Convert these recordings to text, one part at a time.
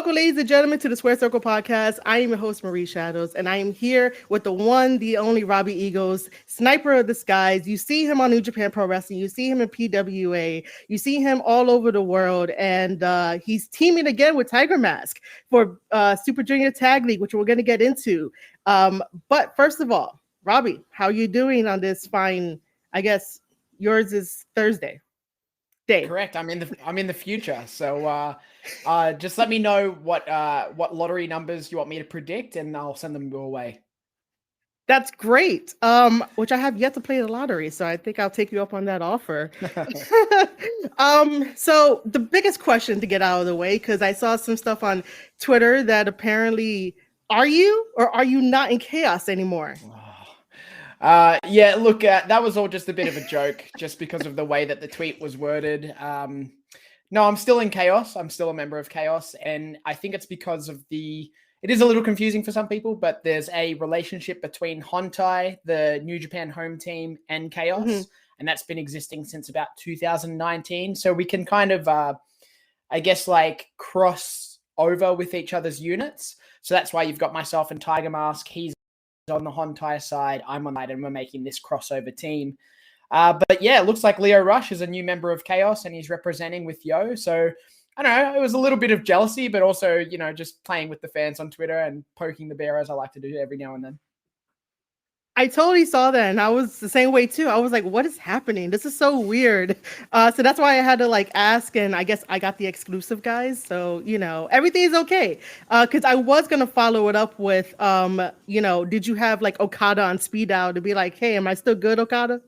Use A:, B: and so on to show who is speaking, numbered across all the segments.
A: Welcome, ladies and gentlemen, to the Square Circle Podcast. I am your host, Marie Shadows, and I am here with the one, the only Robbie Eagles, Sniper of the Skies. You see him on New Japan Pro Wrestling. You see him in PWA. You see him all over the world, and he's teaming again with Tiger Mask for Super Junior Tag League, which we're going to get into. But first of all, Robbie, how are you doing on this fine, I guess yours is Thursday day?
B: Correct. I'm in the future. So just let me know what lottery numbers you want me to predict, and I'll send them your way.
A: That's great. Which I have yet to play the lottery, so I think I'll take you up on that offer. So the biggest question to get out of the way, because I saw some stuff on Twitter that apparently, are you or are you not in Chaos anymore?
B: Yeah, look, that was all just a bit of a joke, just because of the way that the tweet was worded. No, I'm still in Chaos. I'm still a member of Chaos, and I think it's because of it is a little confusing for some people, but there's a relationship between Hontai, the New Japan home team, and Chaos, and that's been existing since about 2019. So we can kind of, I guess, like cross over with each other's units. So that's why you've got myself and Tiger Mask. He's on the Hontai side, I'm on that, and we're making this crossover team. But yeah, it looks like Leo Rush is a new member of Chaos, and he's representing with Yo. So I don't know, it was a little bit of jealousy, but also, you know, just playing with the fans on Twitter and poking the bear, as I like to do every now and then.
A: I totally saw that, and I was the same way too. I was like, what is happening? This is so weird. So that's why I had to like ask, and I guess I got the exclusive, guys. So, you know, everything's okay. Because I was going to follow it up with, you know, did you have like Okada on speed dial to be like, hey, am I still good, Okada?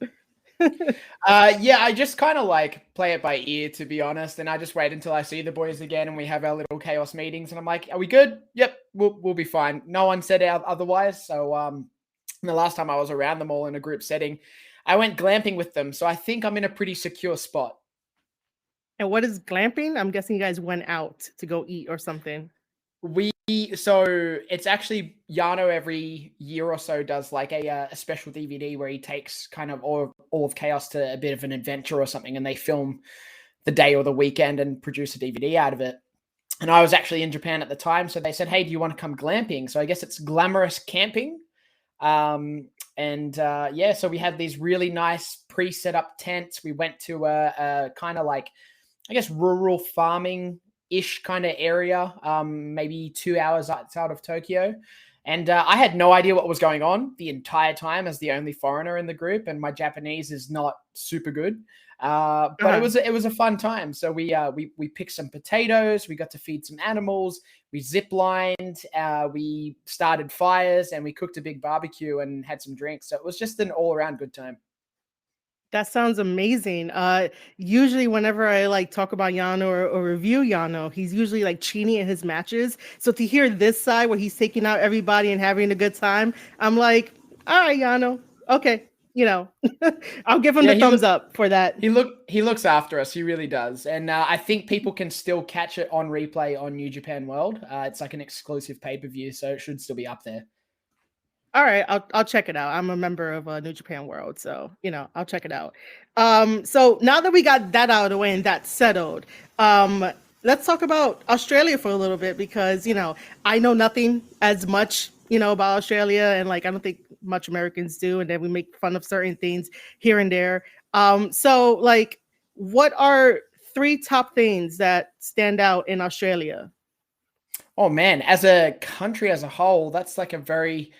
B: Yeah, I just kind of like play it by ear, to be honest, and I just wait until I see the boys again and we have our little Chaos meetings, and I'm like, are we good? Yep, we'll be fine. No one said otherwise, so the last time I was around them all in a group setting, I went glamping with them, so I think I'm in a pretty secure spot.
A: And what is glamping? I'm guessing you guys went out to go eat or something.
B: So it's actually Yano every year or so does like a special DVD where he takes kind of all of Chaos to a bit of an adventure or something, and they film the day or the weekend and produce a DVD out of it. And I was actually in Japan at the time, so they said, hey, do you want to come glamping? So I guess it's glamorous camping. Yeah, so we had these really nice pre-set up tents. We went to a kind of like, I guess, rural farming-ish kind of area, maybe 2 hours outside of Tokyo. And I had no idea what was going on the entire time as the only foreigner in the group, and my Japanese is not super good. But it was a fun time. So we picked some potatoes, we got to feed some animals, we zip lined, we started fires, and we cooked a big barbecue and had some drinks. So it was just an all around good time.
A: That sounds amazing. Usually whenever I like talk about Yano or review Yano, he's usually like cheating in his matches. So to hear this side where he's taking out everybody and having a good time, I'm like, all right, Yano, okay. You know, I'll give him the thumbs up for that.
B: He looks after us. He really does. And I think people can still catch it on replay on New Japan World. It's like an exclusive pay-per-view, so it should still be up there.
A: All right, I'll check it out. I'm a member of New Japan World, so you know I'll check it out. So now that we got that out of the way and that's settled, let's talk about Australia for a little bit, because you know I know nothing as much about Australia, and like I don't think much Americans do, and then we make fun of certain things here and there. So like, what are 3 top things that stand out in Australia?
B: Oh man, as a country as a whole, that's like a very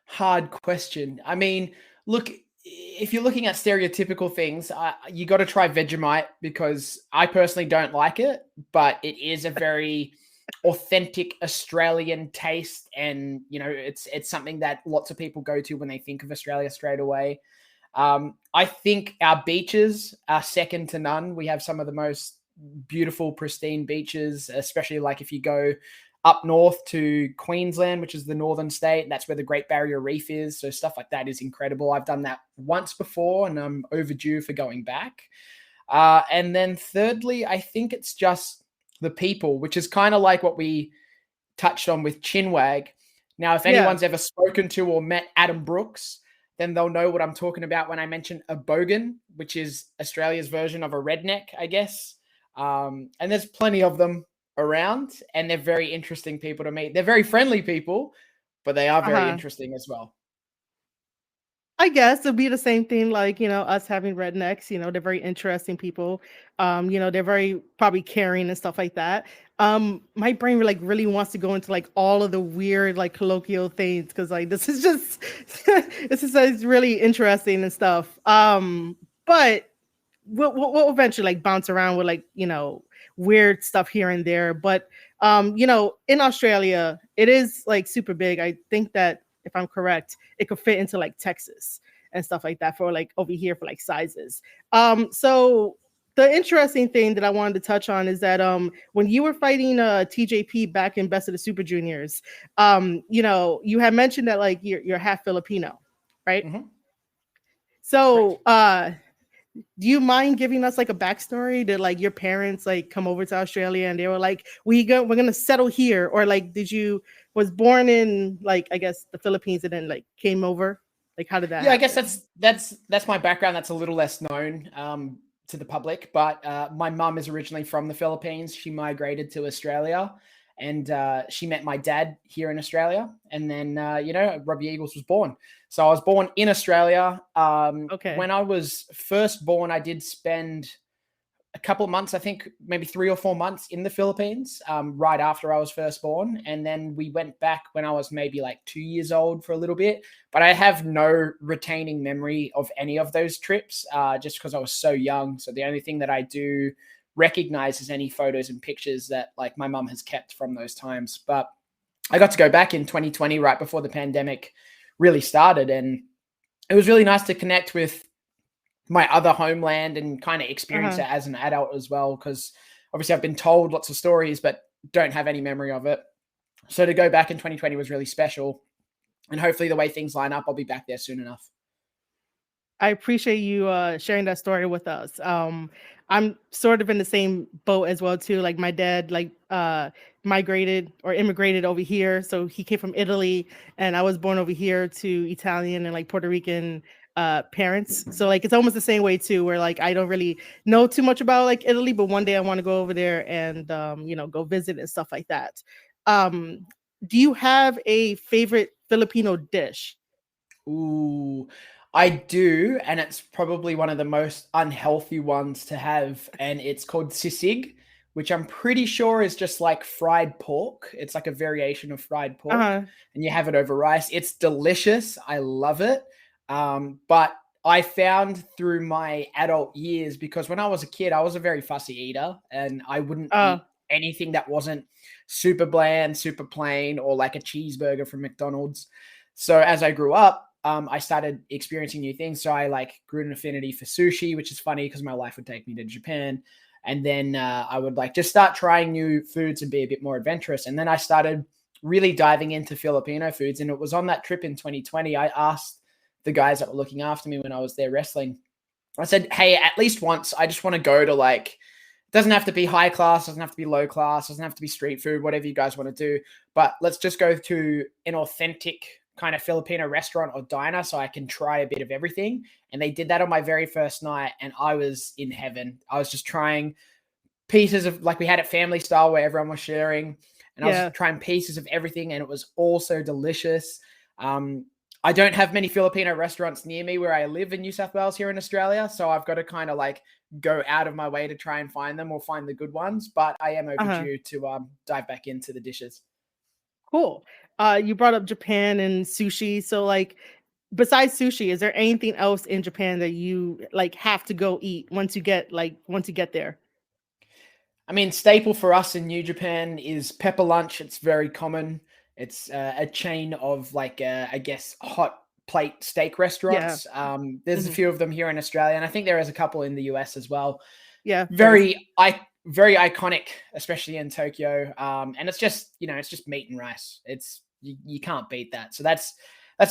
B: hard question. I mean, look, if you're looking at stereotypical things, you got to try Vegemite, because I personally don't like it, but it is a very authentic Australian taste, and you know it's something that lots of people go to when they think of Australia straight away. I think our beaches are second to none. We have some of the most beautiful, pristine beaches, especially like if you go up north to Queensland, which is the northern state. That's where the Great Barrier Reef is. So stuff like that is incredible. I've done that once before, and I'm overdue for going back. And then thirdly, I think it's just the people, which is kind of like what we touched on with Chinwag. Now, if anyone's ever spoken to or met Adam Brooks, then they'll know what I'm talking about when I mention a bogan, which is Australia's version of a redneck, I guess. And there's plenty of them around, and they're very interesting people to meet. They're very friendly people, but they are very
A: Uh-huh.
B: interesting as well.
A: I guess it'd be the same thing, like, us having rednecks, they're very interesting people. They're very probably caring and stuff like that. My brain like really wants to go into like all of the weird like colloquial things because like this is just this is it's really interesting and stuff. But we'll eventually like bounce around with like weird stuff here and there. But in Australia, it is like super big. I think that if I'm correct, it could fit into like Texas and stuff like that for like over here for like sizes. So the interesting thing that I wanted to touch on is that when you were fighting TJP back in Best of the Super Juniors, you had mentioned that like you're half Filipino, right?
B: Mm-hmm. Correct.
A: So do you mind giving us like a backstory? Did like your parents like come over to Australia and they were like, we're gonna settle here, or like did you was born in like I guess the Philippines and then like came over? Like how did that
B: Yeah, I guess
A: happen?
B: that's my background. That's a little less known to the public, but my mum is originally from the Philippines. She migrated to Australia, and she met my dad here in Australia, and then Robbie Eagles was born. So I was born in Australia.
A: Okay.
B: When I was first born, I did spend a couple of months, I think maybe 3 or 4 months in the Philippines, right after I was first born. And then we went back when I was maybe like 2 years old for a little bit. But I have no retaining memory of any of those trips just because I was so young. So the only thing that I do recognize is any photos and pictures that like my mum has kept from those times. But I got to go back in 2020 right before the pandemic really started. And it was really nice to connect with my other homeland and kind of experience
A: Uh-huh.
B: it as an adult as well. Because obviously I've been told lots of stories, but don't have any memory of it. So to go back in 2020 was really special. And hopefully the way things line up, I'll be back there soon enough.
A: I appreciate you sharing that story with us. I'm sort of in the same boat as well too. Like my dad like migrated or immigrated over here, so he came from Italy, and I was born over here to Italian and like Puerto Rican parents. So like it's almost the same way too, where like I don't really know too much about like Italy, but one day I want to go over there and go visit and stuff like that. Um, do you have a favorite Filipino dish?
B: Ooh, I do. And it's probably one of the most unhealthy ones to have. And it's called sisig, which I'm pretty sure is just like fried pork. It's like a variation of fried pork.
A: Uh-huh.
B: And you have it over rice. It's delicious. I love it. But I found through my adult years, because when I was a kid, I was a very fussy eater and I wouldn't
A: Uh
B: eat anything that wasn't super bland, super plain, or like a cheeseburger from McDonald's. So as I grew up, I started experiencing new things. So I like grew an affinity for sushi, which is funny because my life would take me to Japan. And then I would like just start trying new foods and be a bit more adventurous. And then I started really diving into Filipino foods. And it was on that trip in 2020, I asked the guys that were looking after me when I was there wrestling, I said, hey, at least once, I just want to go to like, it doesn't have to be high class, doesn't have to be low class, doesn't have to be street food, whatever you guys want to do. But let's just go to an authentic kind of Filipino restaurant or diner so I can try a bit of everything. And they did that on my very first night, and I was in heaven. I was just trying pieces of, like, we had it family style where everyone was sharing, and I was
A: yeah.
B: trying pieces of everything, and it was all so delicious. I don't have many Filipino restaurants near me where I live in New South Wales here in Australia, so I've got to kind of like go out of my way to try and find them or find the good ones. But I am
A: Uh-huh.
B: overdue to dive back into the dishes.
A: Cool. You brought up Japan and sushi. So like besides sushi, is there anything else in Japan that you like have to go eat once you get there?
B: I mean, staple for us in New Japan is pepper lunch. It's very common. It's a chain of like, I guess, hot plate steak
A: Yeah.
B: restaurants. There's a
A: Hmm.
B: few of them here in Australia, and I think there is a couple in the US as well.
A: Yeah, there is.
B: Very iconic, especially in Tokyo. And it's just, it's just meat and rice. It's you can't beat that. So that's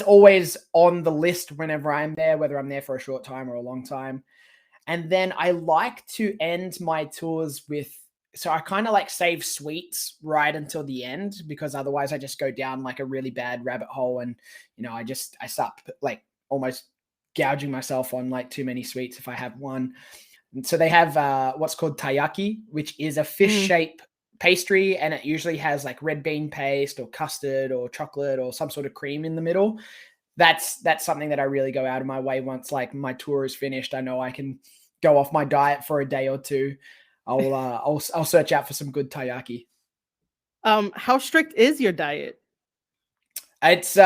B: always on the list whenever I'm there, whether I'm there for a short time or a long time. And then I like to end my tours with, so I kind of like save sweets right until the end, because otherwise I just go down like a really bad rabbit hole. And, I start like almost gouging myself on like too many sweets if I have one. And so they have what's called taiyaki, which is a fish
A: Hmm.
B: shape pastry, and it usually has like red bean paste or custard or chocolate or some sort of cream in the middle. That's something that I really go out of my way. Once like my tour is finished, I know I can go off my diet for a day or two. I'll search out for some good taiyaki.
A: How strict is your diet?
B: It's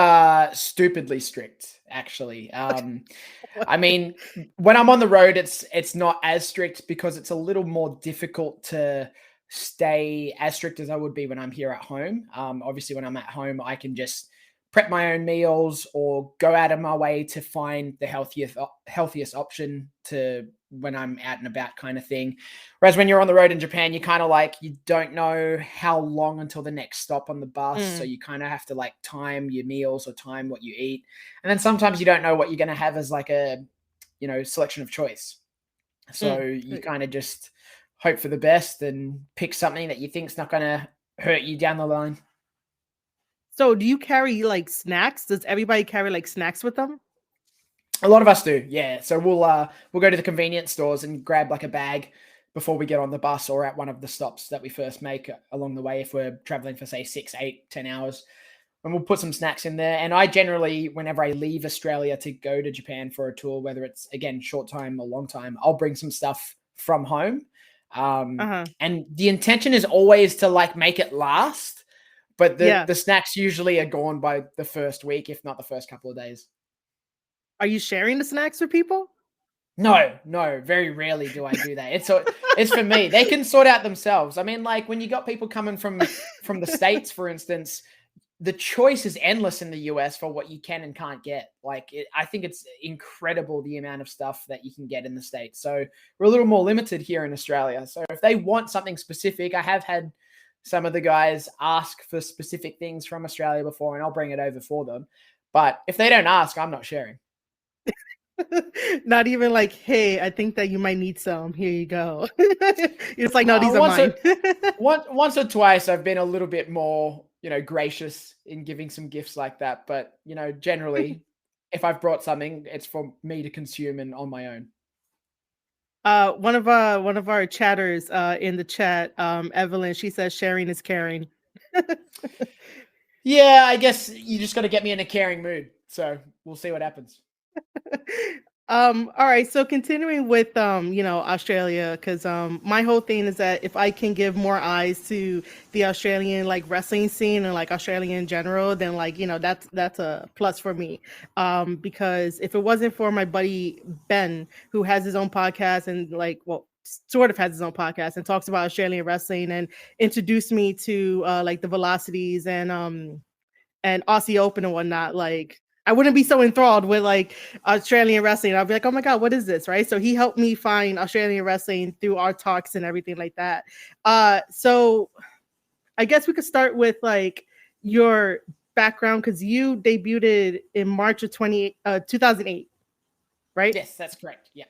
B: stupidly strict, actually. I mean, when I'm on the road, it's not as strict because it's a little more difficult to stay as strict as I would be when I'm here at home. Obviously, when I'm at home, I can just prep my own meals or go out of my way to find the healthiest option to when I'm out and about, kind of thing. Whereas when you're on the road in Japan, you kind of like, you don't know how long until the next stop on the bus. So you kind of have to like time your meals or time what you eat. And then sometimes you don't know what you're going to have as like a, selection of choice. So you kind of just hope for the best and pick something that you think's not going to hurt you down the line.
A: So do you carry like snacks? Does everybody carry like snacks with them?
B: A lot of us do, yeah. So we'll go to the convenience stores and grab like a bag before we get on the bus or at one of the stops that we first make along the way if we're traveling for say 6, 8, 10 hours. And we'll put some snacks in there. And I generally, whenever I leave Australia to go to Japan for a tour, whether it's again short time or long time, I'll bring some stuff from home. And the intention is always to like make it last, but the snacks usually are gone by the first week, if not the first couple of days.
A: Are you sharing the snacks with people?
B: No, very rarely do I do that. It's for me. They can sort out themselves. I mean, like when you got people coming from the States, for instance, the choice is endless in the US for what you can and can't get. I think it's incredible the amount of stuff that you can get in the States. So we're a little more limited here in Australia. So if they want something specific, I have had some of the guys ask for specific things from Australia before, and I'll bring it over for them. But if they don't ask, I'm not sharing.
A: Not even like, hey, I think that you might need some. Here you go. It's like, no, these are mine.
B: Once or twice, I've been a little bit more, gracious in giving some gifts like that. But, generally, if I've brought something, it's for me to consume and on my own.
A: One of our chatters in the chat, Evelyn, she says sharing is caring.
B: Yeah, I guess you just got to get me in a caring mood. So we'll see what happens.
A: All right, so continuing with Australia, because my whole thing is that if I can give more eyes to the Australian like wrestling scene and like Australia in general, then like that's a plus for me. Because if it wasn't for my buddy Ben, who has his own podcast and sort of has his own podcast and talks about Australian wrestling and introduced me to like the Velocities and Aussie Open and whatnot, like I wouldn't be so enthralled with like Australian wrestling. I'd be like, oh my God, what is this? Right. So he helped me find Australian wrestling through our talks and everything like that. So I guess we could start with like your background, because you debuted in March of 2008, right?
B: Yes, that's correct. Yeah.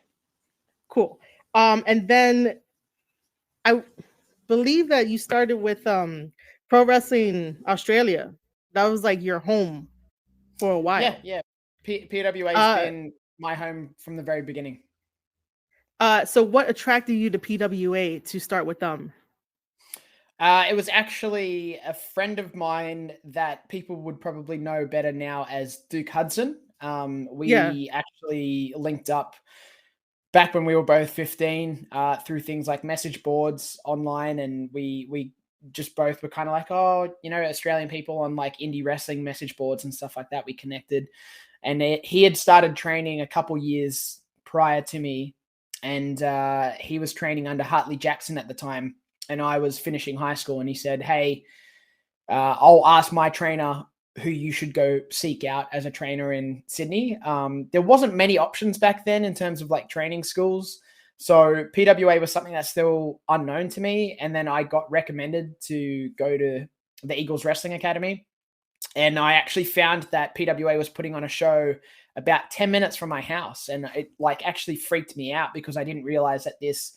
A: Cool. And then I believe that you started with Pro Wrestling Australia. That was like your home for a while.
B: Yeah. PWA has been my home from the very beginning.
A: So what attracted you to PWA to start with them?
B: It was actually a friend of mine that people would probably know better now as Duke Hudson. We actually linked up back when we were both 15 through things like message boards online, and we just both were kind of like, Australian people on like indie wrestling message boards and stuff like that. We connected, and he had started training a couple years prior to me, and he was training under Hartley Jackson at the time, and I was finishing high school, and he said, hey, I'll ask my trainer who you should go seek out as a trainer in Sydney. There wasn't many options back then in terms of like training schools. So PWA was something that's still unknown to me. And then I got recommended to go to the Eagles Wrestling Academy. And I actually found that PWA was putting on a show about 10 minutes from my house. And it like actually freaked me out because I didn't realize that this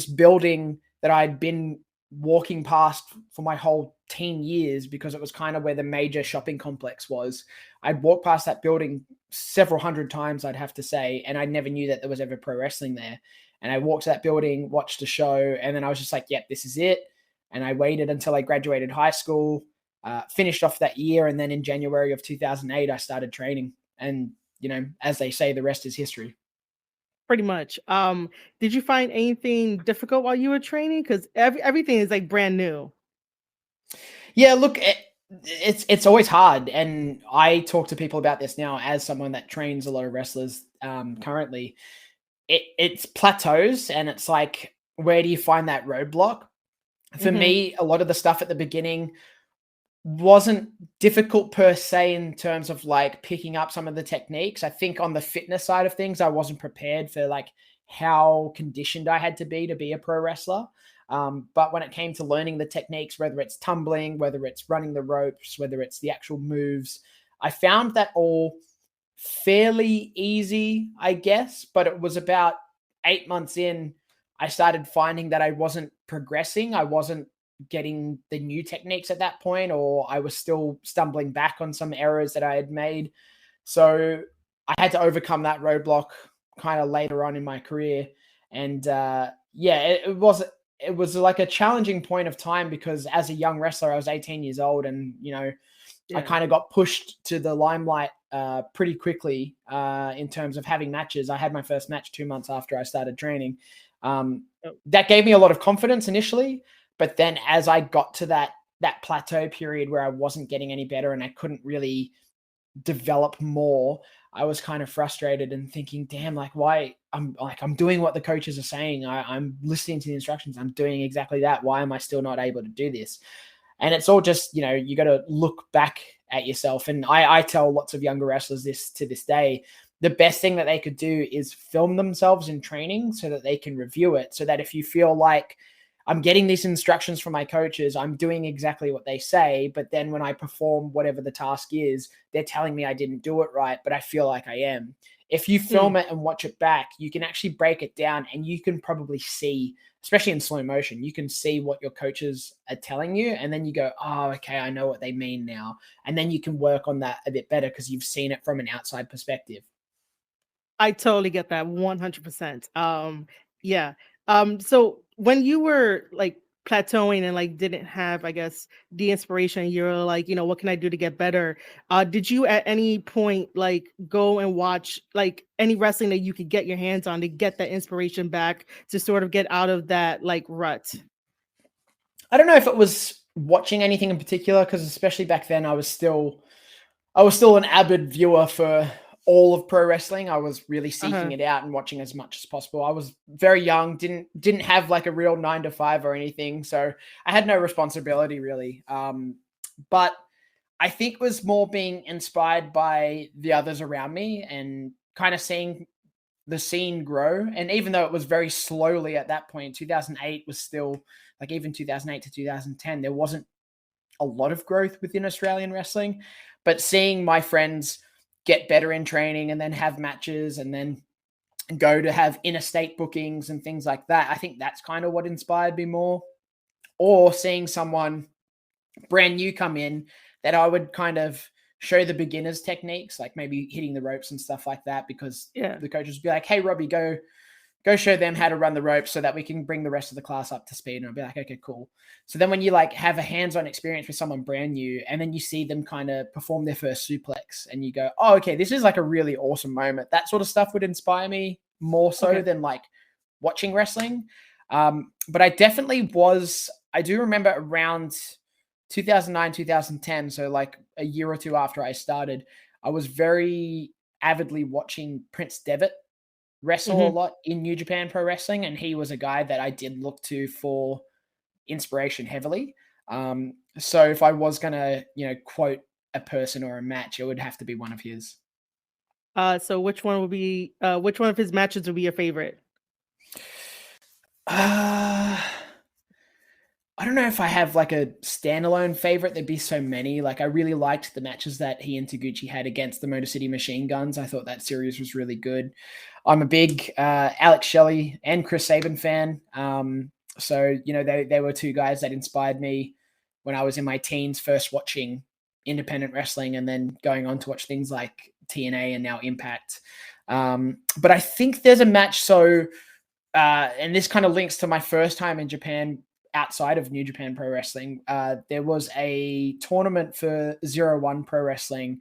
B: building that I'd been walking past for my whole teen years, because it was kind of where the major shopping complex was. I'd walked past that building several hundred times, I'd have to say, and I never knew that there was ever pro wrestling there. And I walked to that building, watched the show, and then I was just like, yep, this is it. And I waited until I graduated high school, finished off that year. And then in January of 2008, I started training. And, as they say, the rest is history.
A: Pretty much. Did you find anything difficult while you were training? Because everything is like brand new.
B: Yeah, look, it's always hard. And I talk to people about this now as someone that trains a lot of wrestlers currently. It's plateaus, and it's like, where do you find that roadblock? For
A: Mm-hmm.
B: me, a lot of the stuff at the beginning wasn't difficult per se in terms of like picking up some of the techniques. I think on the fitness side of things, I wasn't prepared for like how conditioned I had to be a pro wrestler. But when it came to learning the techniques, whether it's tumbling, whether it's running the ropes, whether it's the actual moves, I found that all fairly easy, I guess. But it was about 8 months in, I started finding that I wasn't progressing. I wasn't getting the new techniques at that point, or I was still stumbling back on some errors that I had made. So I had to overcome that roadblock kind of later on in my career. And it was like a challenging point of time, because as a young wrestler, I was 18 years old, and I
A: Yeah.
B: kind of got pushed to the limelight pretty quickly in terms of having matches. I had my first match 2 months after I started training.
A: Oh,
B: That gave me a lot of confidence initially, but then as I got to that plateau period where I wasn't getting any better and I couldn't really develop more, I was kind of frustrated and thinking, damn, like why I'm doing what the coaches are saying. I'm listening to the instructions. I'm doing exactly that. Why am I still not able to do this? And it's all just, you got to look back at yourself. And I tell lots of younger wrestlers this to this day. The best thing that they could do is film themselves in training so that they can review it. So that if you feel like, I'm getting these instructions from my coaches, I'm doing exactly what they say, but then when I perform whatever the task is, they're telling me I didn't do it right, but I feel like I am. If you film it and watch it back, you can actually break it down, and you can probably see, especially in slow motion, you can see what your coaches are telling you. And then you go, oh, okay, I know what they mean now. And then you can work on that a bit better because you've seen it from an outside perspective.
A: I totally get that 100%. Yeah. So when you were like plateauing and like didn't have, I guess, the inspiration, you're like, what can I do to get better? Did you at any point like go and watch like any wrestling that you could get your hands on to get that inspiration back to sort of get out of that like rut?
B: I don't know if it was watching anything in particular, because especially back then I was still an avid viewer for all of pro wrestling. I was really seeking
A: Uh-huh.
B: it out and watching as much as possible. I was very young, didn't have like a real 9 to 5 or anything, so I had no responsibility really. But I think it was more being inspired by the others around me and kind of seeing the scene grow. And even though it was very slowly at that point, 2008 was still like, even 2008 to 2010, there wasn't a lot of growth within Australian wrestling. But seeing my friends get better in training and then have matches and then go to have interstate bookings and things like that, I think that's kind of what inspired me more. Or seeing someone brand new come in that I would kind of show the beginners techniques, like maybe hitting the ropes and stuff like that, because
A: Yeah.
B: the coaches would be like, hey, Robbie, go show them how to run the ropes so that we can bring the rest of the class up to speed. And I'll be like, okay, cool. So then when you like have a hands-on experience with someone brand new, and then you see them kind of perform their first suplex and you go, oh, okay, this is like a really awesome moment. That sort of stuff would inspire me more so
A: Okay.
B: than like watching wrestling. But I do remember around 2009, 2010. So like a year or two after I started, I was very avidly watching Prince Devitt wrestle a
A: Hmm.
B: lot in New Japan Pro Wrestling, and he was a guy that I did look to for inspiration heavily. So if I was gonna, quote a person or a match, it would have to be one of his.
A: So which one of his matches would be your favorite?
B: Uh, I don't know if I have like a standalone favorite. There'd be so many. Like I really liked the matches that he and Taguchi had against the Motor City Machine Guns. I thought that series was really good. I'm a big Alex Shelley and Chris Sabin fan. So they were two guys that inspired me when I was in my teens, first watching independent wrestling and then going on to watch things like TNA and now Impact. But I think there's a match. So and this kind of links to my first time in Japan outside of New Japan Pro Wrestling. There was a tournament for 01 Pro Wrestling,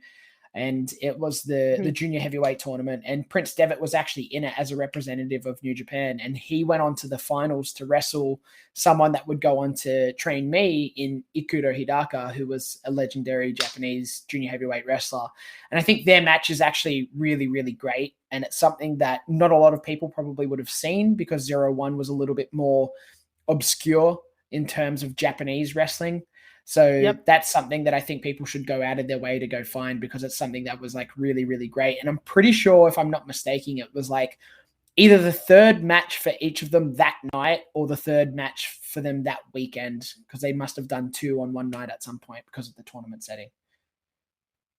B: and it was the junior heavyweight tournament, and Prince Devitt was actually in it as a representative of New Japan, and he went on to the finals to wrestle someone that would go on to train me in Ikuro Hidaka, who was a legendary Japanese junior heavyweight wrestler. And I think their match is actually really, really great, and it's something that not a lot of people probably would have seen, because 01 was a little bit more obscure in terms of Japanese wrestling. So that's something that I think people should go out of their way to go find, because it's something that was like really, really great. And I'm pretty sure, if I'm not mistaken, it was like either the third match for each of them that night or the third match for them that weekend, because they must have done 2 on one night at some point because of the tournament setting.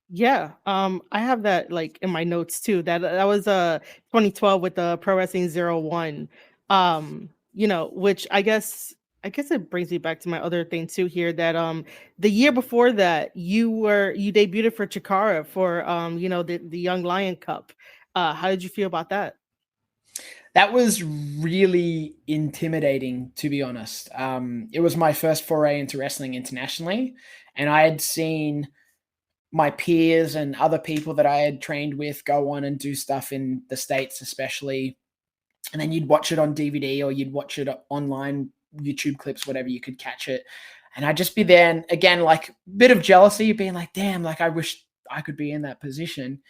A: Yeah, I have that like in my notes too. That was 2012 with the Pro Wrestling 01. Which I guess it brings me back to my other thing too here, that the year before that you debuted for Chikara for the Young Lion Cup. How did you feel about that?
B: That was really intimidating, to be honest. It was my first foray into wrestling internationally, and I had seen my peers and other people that I had trained with go on and do stuff in the States, especially. And then you'd watch it on DVD or you'd watch it online, YouTube clips, whatever, you could catch it. And I'd just be there. And again, like a bit of jealousy, being like, damn, like I wish I could be in that position.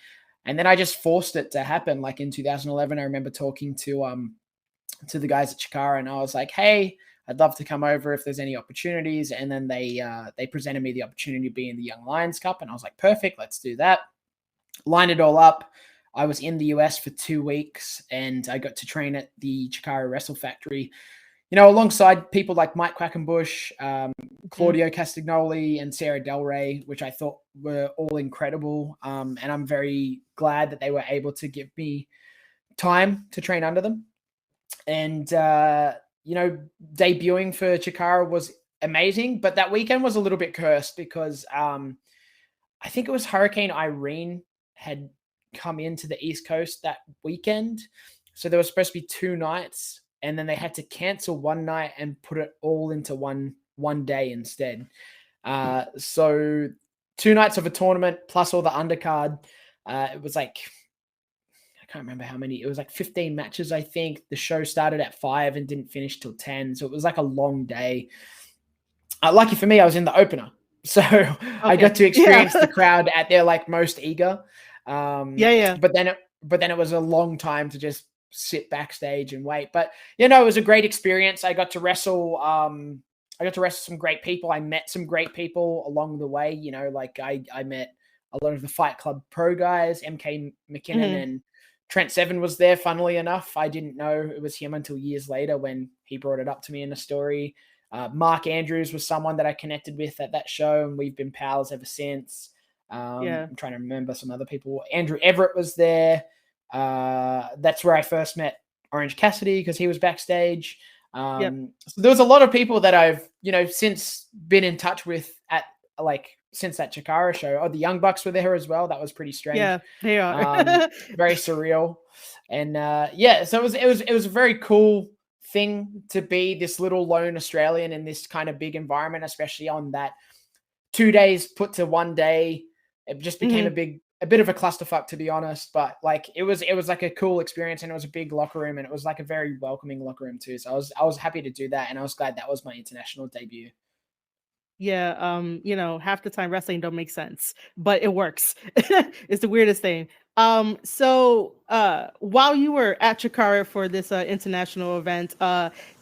B: And then I just forced it to happen. Like in 2011, I remember talking to the guys at Chikara, and I was like, hey, I'd love to come over if there's any opportunities. And then they presented me the opportunity to be in the Young Lions Cup. And I was like, perfect, let's do that. Lined it all up. I was in the US for 2 weeks, and I got to train at the Chikara Wrestle Factory, alongside people like Mike Quackenbush, Claudio Castagnoli, and Sarah Del Rey, which I thought were all incredible. And I'm very glad that they were able to give me time to train under them. And, debuting for Chikara was amazing, but that weekend was a little bit cursed because I think it was Hurricane Irene had come into the East Coast that weekend. So there was supposed to be 2 nights, and then they had to cancel one night and put it all into one day instead. So 2 nights of a tournament plus all the undercard. It was like, I can't remember how many. It was like 15 matches, I think. The show started at 5 and didn't finish till 10. So it was like a long day. Lucky for me, I was in the opener. So I got to experience the crowd at their like most eager. But then it was a long time to just sit backstage and wait. But it was a great experience. I got to wrestle. I got to wrestle some great people. I met some great people along the way. Like I met a lot of the Fight Club Pro guys. MK McKinnon and Trent Seven was there. Funnily enough, I didn't know it was him until years later when he brought it up to me in a story. Mark Andrews was someone that I connected with at that show, and we've been pals ever since. I'm trying to remember some other people. Andrew Everett was there. That's where I first met Orange Cassidy, because he was backstage. So there was a lot of people that I've, since been in touch with since that Chikara show. Oh, the Young Bucks were there as well. That was pretty strange.
A: Yeah, they are.
B: Very surreal. And so it was a very cool thing to be this little lone Australian in this kind of big environment, especially on that 2 days put to 1 day. It just became a bit of a clusterfuck, to be honest. But like it was like a cool experience, and it was a big locker room, and it was like a very welcoming locker room too. So I was happy to do that, and I was glad that was my international debut.
A: Yeah, half the time wrestling don't make sense, but it works. It's the weirdest thing. So while you were at Chikara for this international event,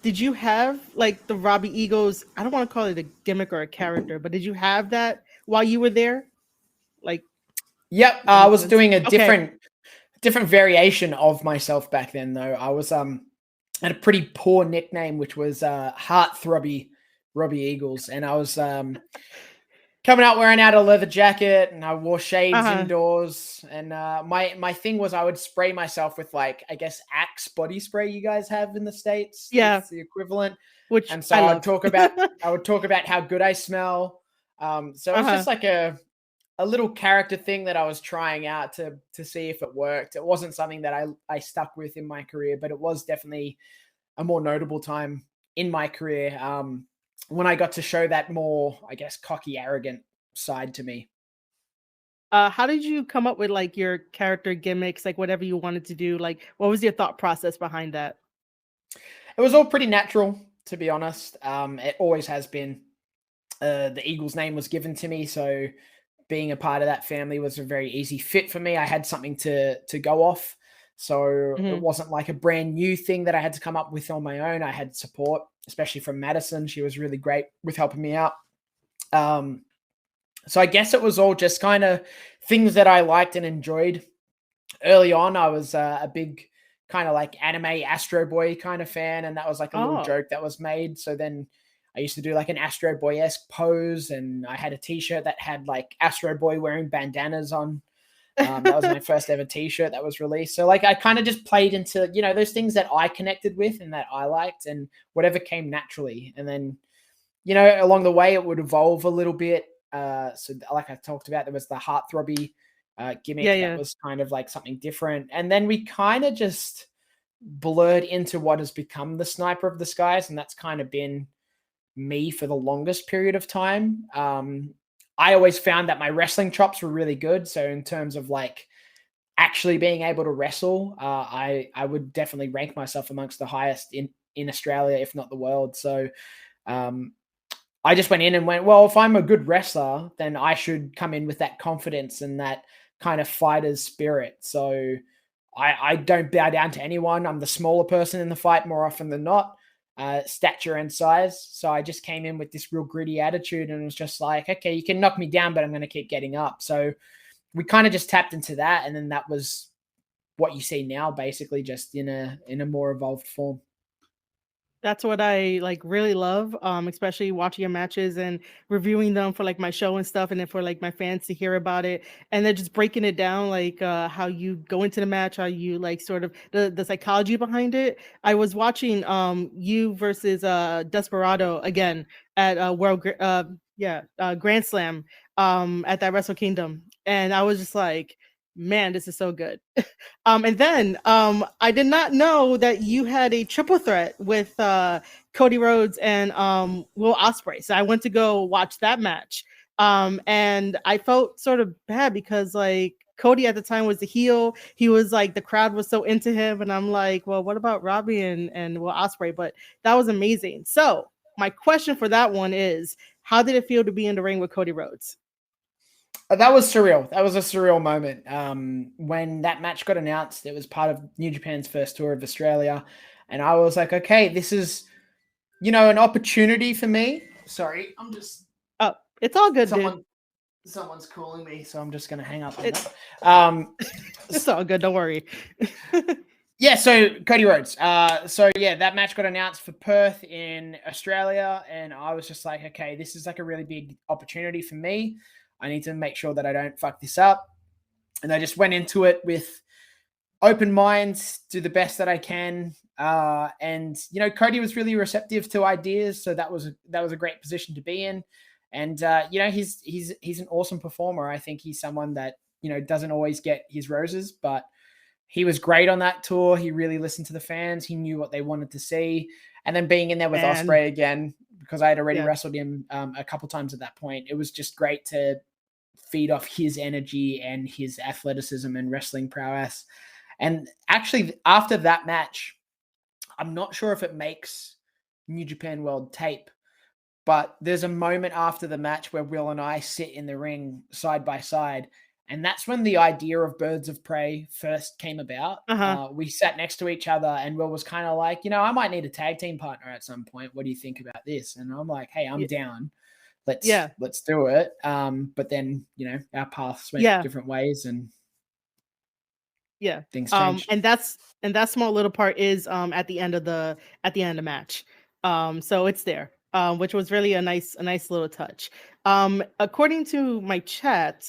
A: did you have like the Robbie Eagles? I don't want to call it a gimmick or a character, but did you have that while you were there? Like,
B: yep, I was doing a different variation of myself back then, though. I was had a pretty poor nickname, which was Heartthrobby Robbie Eagles, and I was coming out wearing out a leather jacket, and I wore shades indoors. And my thing was I would spray myself with, like, I guess Axe body spray you guys have in the States.
A: Yeah,
B: it's the equivalent.
A: And so
B: I would talk about how good I smell. So it was just like a little character thing that I was trying out to see if it worked. It wasn't something that I stuck with in my career, but it was definitely a more notable time in my career. when I got to show that more, I guess, cocky, arrogant side to me.
A: How did you come up with like your character gimmicks, like whatever you wanted to do? Like, what was your thought process behind that?
B: It was all pretty natural, to be honest. It always has been. The Eagles name was given to me, so being a part of that family was a very easy fit for me. I had something to go off. So it
A: Hmm.
B: wasn't like a brand new thing that I had to come up with on my own. I had support, especially from Madison. She was really great with helping me out. Um, so I guess it was all just kind of things that I liked and enjoyed. Early on, I was a big kind of like anime Astro Boy kind of fan, and that was like a little
A: Oh,
B: joke that was made. So then I used to do like an Astro Boy esque pose, and I had a T-shirt that had like Astro Boy wearing bandanas on. That was my first ever T-shirt that was released. So like I kind of just played into those things that I connected with and that I liked, and whatever came naturally. And then along the way it would evolve a little bit. So like I talked about, there was the heartthrobby
A: yeah,
B: gimmick that
A: yeah.
B: was kind of like something different, and then we kind of just blurred into what has become the Sniper of the Skies, and that's kind of been me for the longest period of time. I always found that my wrestling chops were really good. So in terms of like actually being able to wrestle, I would definitely rank myself amongst the highest in Australia, if not the world. So um, I just went in and went, well, if I'm a good wrestler, then I should come in with that confidence and that kind of fighter's spirit. So I don't bow down to anyone. I'm the smaller person in the fight more often than not, stature and size. So I just came in with this real gritty attitude and was just like, okay, you can knock me down, but I'm going to keep getting up. So we kind of just tapped into that. And then that was what you see now, basically just in a more evolved form.
A: That's what I like really love, especially watching your matches and reviewing them for like my show and stuff, and then for like my fans to hear about it, and then just breaking it down, like how you go into the match, how you like sort of the psychology behind it. I was watching you versus Desperado again at Grand Slam at that Wrestle Kingdom, and I was just like, man, this is so good. And then I did not know that you had a triple threat with Cody Rhodes and Will Ospreay. So I went to go watch that match. And I felt sort of bad because like Cody at the time was the heel. He was like the crowd was so into him, and I'm like, well, what about Robbie and Will Ospreay? But that was amazing. So my question for that one is, how did it feel to be in the ring with Cody Rhodes?
B: That was surreal. That was a surreal moment. When that match got announced, it was part of New Japan's first tour of Australia. And I was like, okay, this is, an opportunity for me. Sorry, I'm just
A: Oh, it's all good, dude.
B: someone's calling me, so I'm just gonna hang up on
A: It,
B: that. Um,
A: it's all good. Don't worry.
B: yeah, so Cody Rhodes. So yeah, that match got announced for Perth in Australia, and I was just like, okay, this is like a really big opportunity for me. I need to make sure that I don't fuck this up. And I just went into it with open minds, do the best that I can. And Cody was really receptive to ideas, so that was a great position to be in. And he's an awesome performer. I think he's someone that doesn't always get his roses, but he was great on that tour. He really listened to the fans. He knew what they wanted to see. And then being in there with
A: And
B: Ospreay again, because I had already
A: yeah,
B: wrestled him a couple times at that point, it was just great to feed off his energy and his athleticism and wrestling prowess. And actually, after that match, I'm not sure if it makes New Japan World Tape, but there's a moment after the match where Will and I sit in the ring side by side. And that's when the idea of Birds of Prey first came about.
A: uh-huh.
B: We sat next to each other, and Will was kind of like, I might need a tag team partner at some point. What do you think about this? And I'm like, hey, I'm
A: Yeah,
B: down. Let's
A: yeah,
B: let's do it. But then our paths went
A: yeah,
B: different ways, and
A: yeah.
B: things changed.
A: And that small little part is at the end of the match. So it's there. Which was really a nice little touch. According to my chat,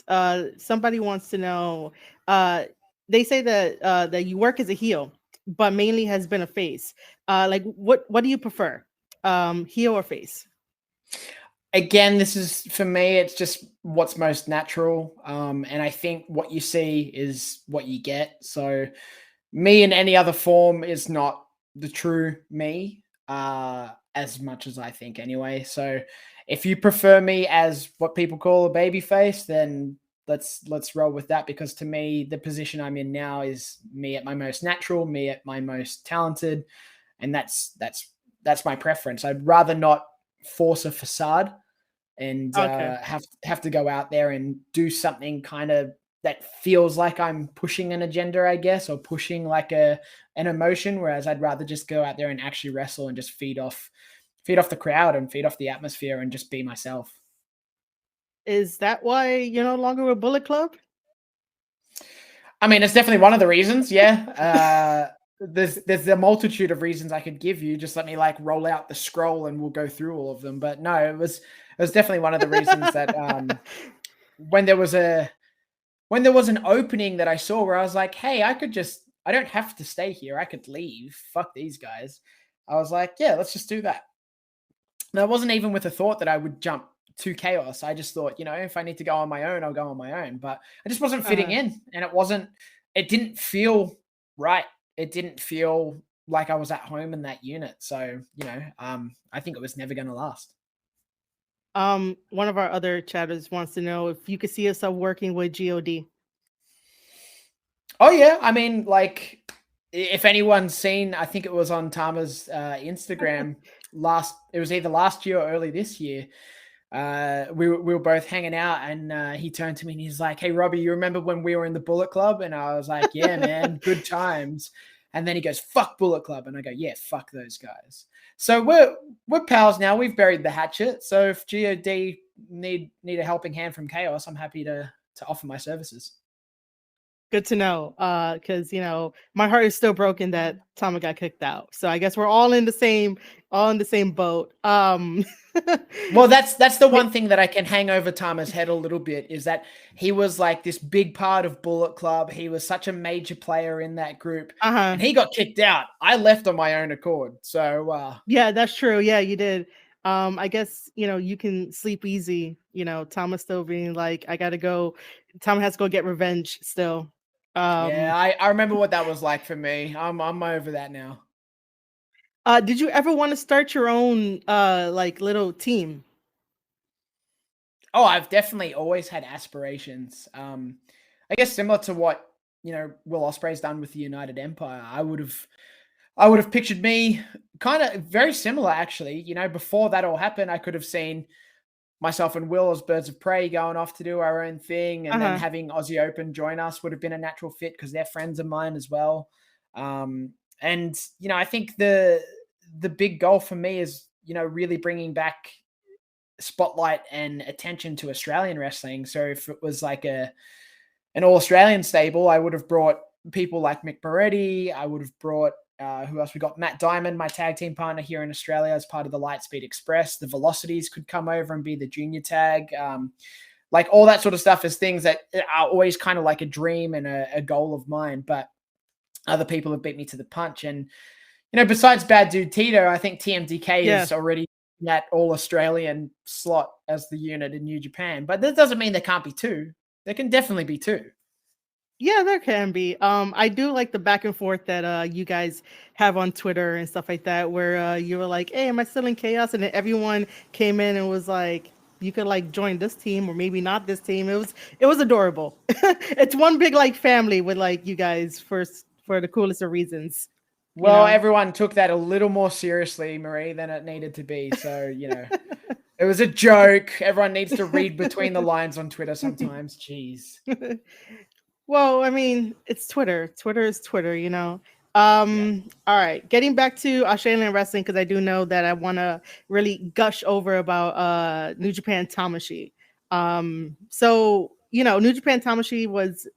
A: somebody wants to know, they say that you work as a heel, but mainly has been a face. Like what do you prefer? Heel or face?
B: Again, this is for me, it's just what's most natural. And I think what you see is what you get. So me in any other form is not the true me. as much as I think anyway. So if you prefer me as what people call a baby face, then let's roll with that, because to me the position I'm in now is me at my most natural, me at my most talented, and that's my preference. I'd rather not force a facade and
A: Okay.
B: have to go out there and do something kind of that feels like I'm pushing an agenda, I guess, or pushing like an emotion. Whereas I'd rather just go out there and actually wrestle and just feed off the crowd and feed off the atmosphere and just be myself.
A: Is that why you're no longer with Bullet Club?
B: I mean, it's definitely one of the reasons. Yeah. There's a multitude of reasons I could give you. Just let me like roll out the scroll and we'll go through all of them. But no, it was definitely one of the reasons that when there was an opening that I saw where I was like, hey, I don't have to stay here. I could leave. Fuck these guys. I was like, yeah, let's just do that. That wasn't even with a thought that I would jump to chaos. I just thought, if I need to go on my own, I'll go on my own. But I just wasn't fitting
A: Uh-huh.
B: in, and it didn't feel right. It didn't feel like I was at home in that unit. So, I think it was never going to last.
A: One of our other chatters wants to know if you could see yourself working with God.
B: Oh yeah, I mean, like, if anyone's seen, I think it was on Tama's Instagram it was either last year or early this year. We were both hanging out, and he turned to me and he's like, "Hey, Robbie, you remember when we were in the Bullet Club?" And I was like, "Yeah, man, good times." And then he goes, "Fuck Bullet Club," and I go, "Yeah, fuck those guys." So we're pals now. We've buried the hatchet. So if God need a helping hand from Chaos, I'm happy to offer my services.
A: Good to know. Because my heart is still broken that Tama got kicked out. So I guess we're all in the same boat.
B: Well, that's the
A: Wait,
B: one thing that I can hang over Tama's head a little bit, is that he was like this big part of Bullet Club. He was such a major player in that group, and
A: uh-huh.
B: he got kicked out. I left on my own accord. So
A: Yeah, that's true. Yeah, you did. I guess, you can sleep easy. Tama's still being like, I gotta go. Tama has to go get revenge still.
B: yeah,
A: Um,
B: I remember what that was like for me. I'm over that now.
A: did you ever want to start your own like little team?
B: Oh, I've definitely always had aspirations. I guess similar to what Will Ospreay's done with the United Empire. I would have pictured me kind of very similar, actually. Before that all happened, I could have seen myself and Will as birds of prey going off to do our own thing, and then
A: Uh-huh.
B: having Aussie Open join us would have been a natural fit because they're friends of mine as well. And I think the big goal for me is really bringing back spotlight and attention to Australian wrestling. So if it was like an all Australian stable, I would have brought people like Mick Moretti. I would have brought who else? We got Matt Diamond, my tag team partner here in Australia, as part of the Lightspeed Express. The Velocities could come over and be the junior tag. Like all that sort of stuff is things that are always kind of like a dream and a goal of mine. But other people have beat me to the punch. And, besides Bad Dude Tito, I think TMDK
A: Yeah.
B: is already in that all Australian slot as the unit in New Japan. But that doesn't mean there can't be two. There can definitely be two.
A: Yeah, there can be. I do like the back and forth that you guys have on Twitter and stuff like that, where you were like, "Hey, am I still in chaos?" And then everyone came in and was like, "You could like join this team or maybe not this team." It was adorable. It's one big like family with like you guys for the coolest of reasons, you
B: Well,
A: know.
B: everyone took that a little more seriously, Marie, than it needed to be. So, it was a joke. Everyone needs to read between the lines on Twitter sometimes. Jeez.
A: Well, I mean, it's Twitter. Twitter is Twitter.
B: Yeah.
A: All right. Getting back to Australian wrestling, because I do know that I want to really gush over about New Japan Tamashii. So New Japan Tamashii was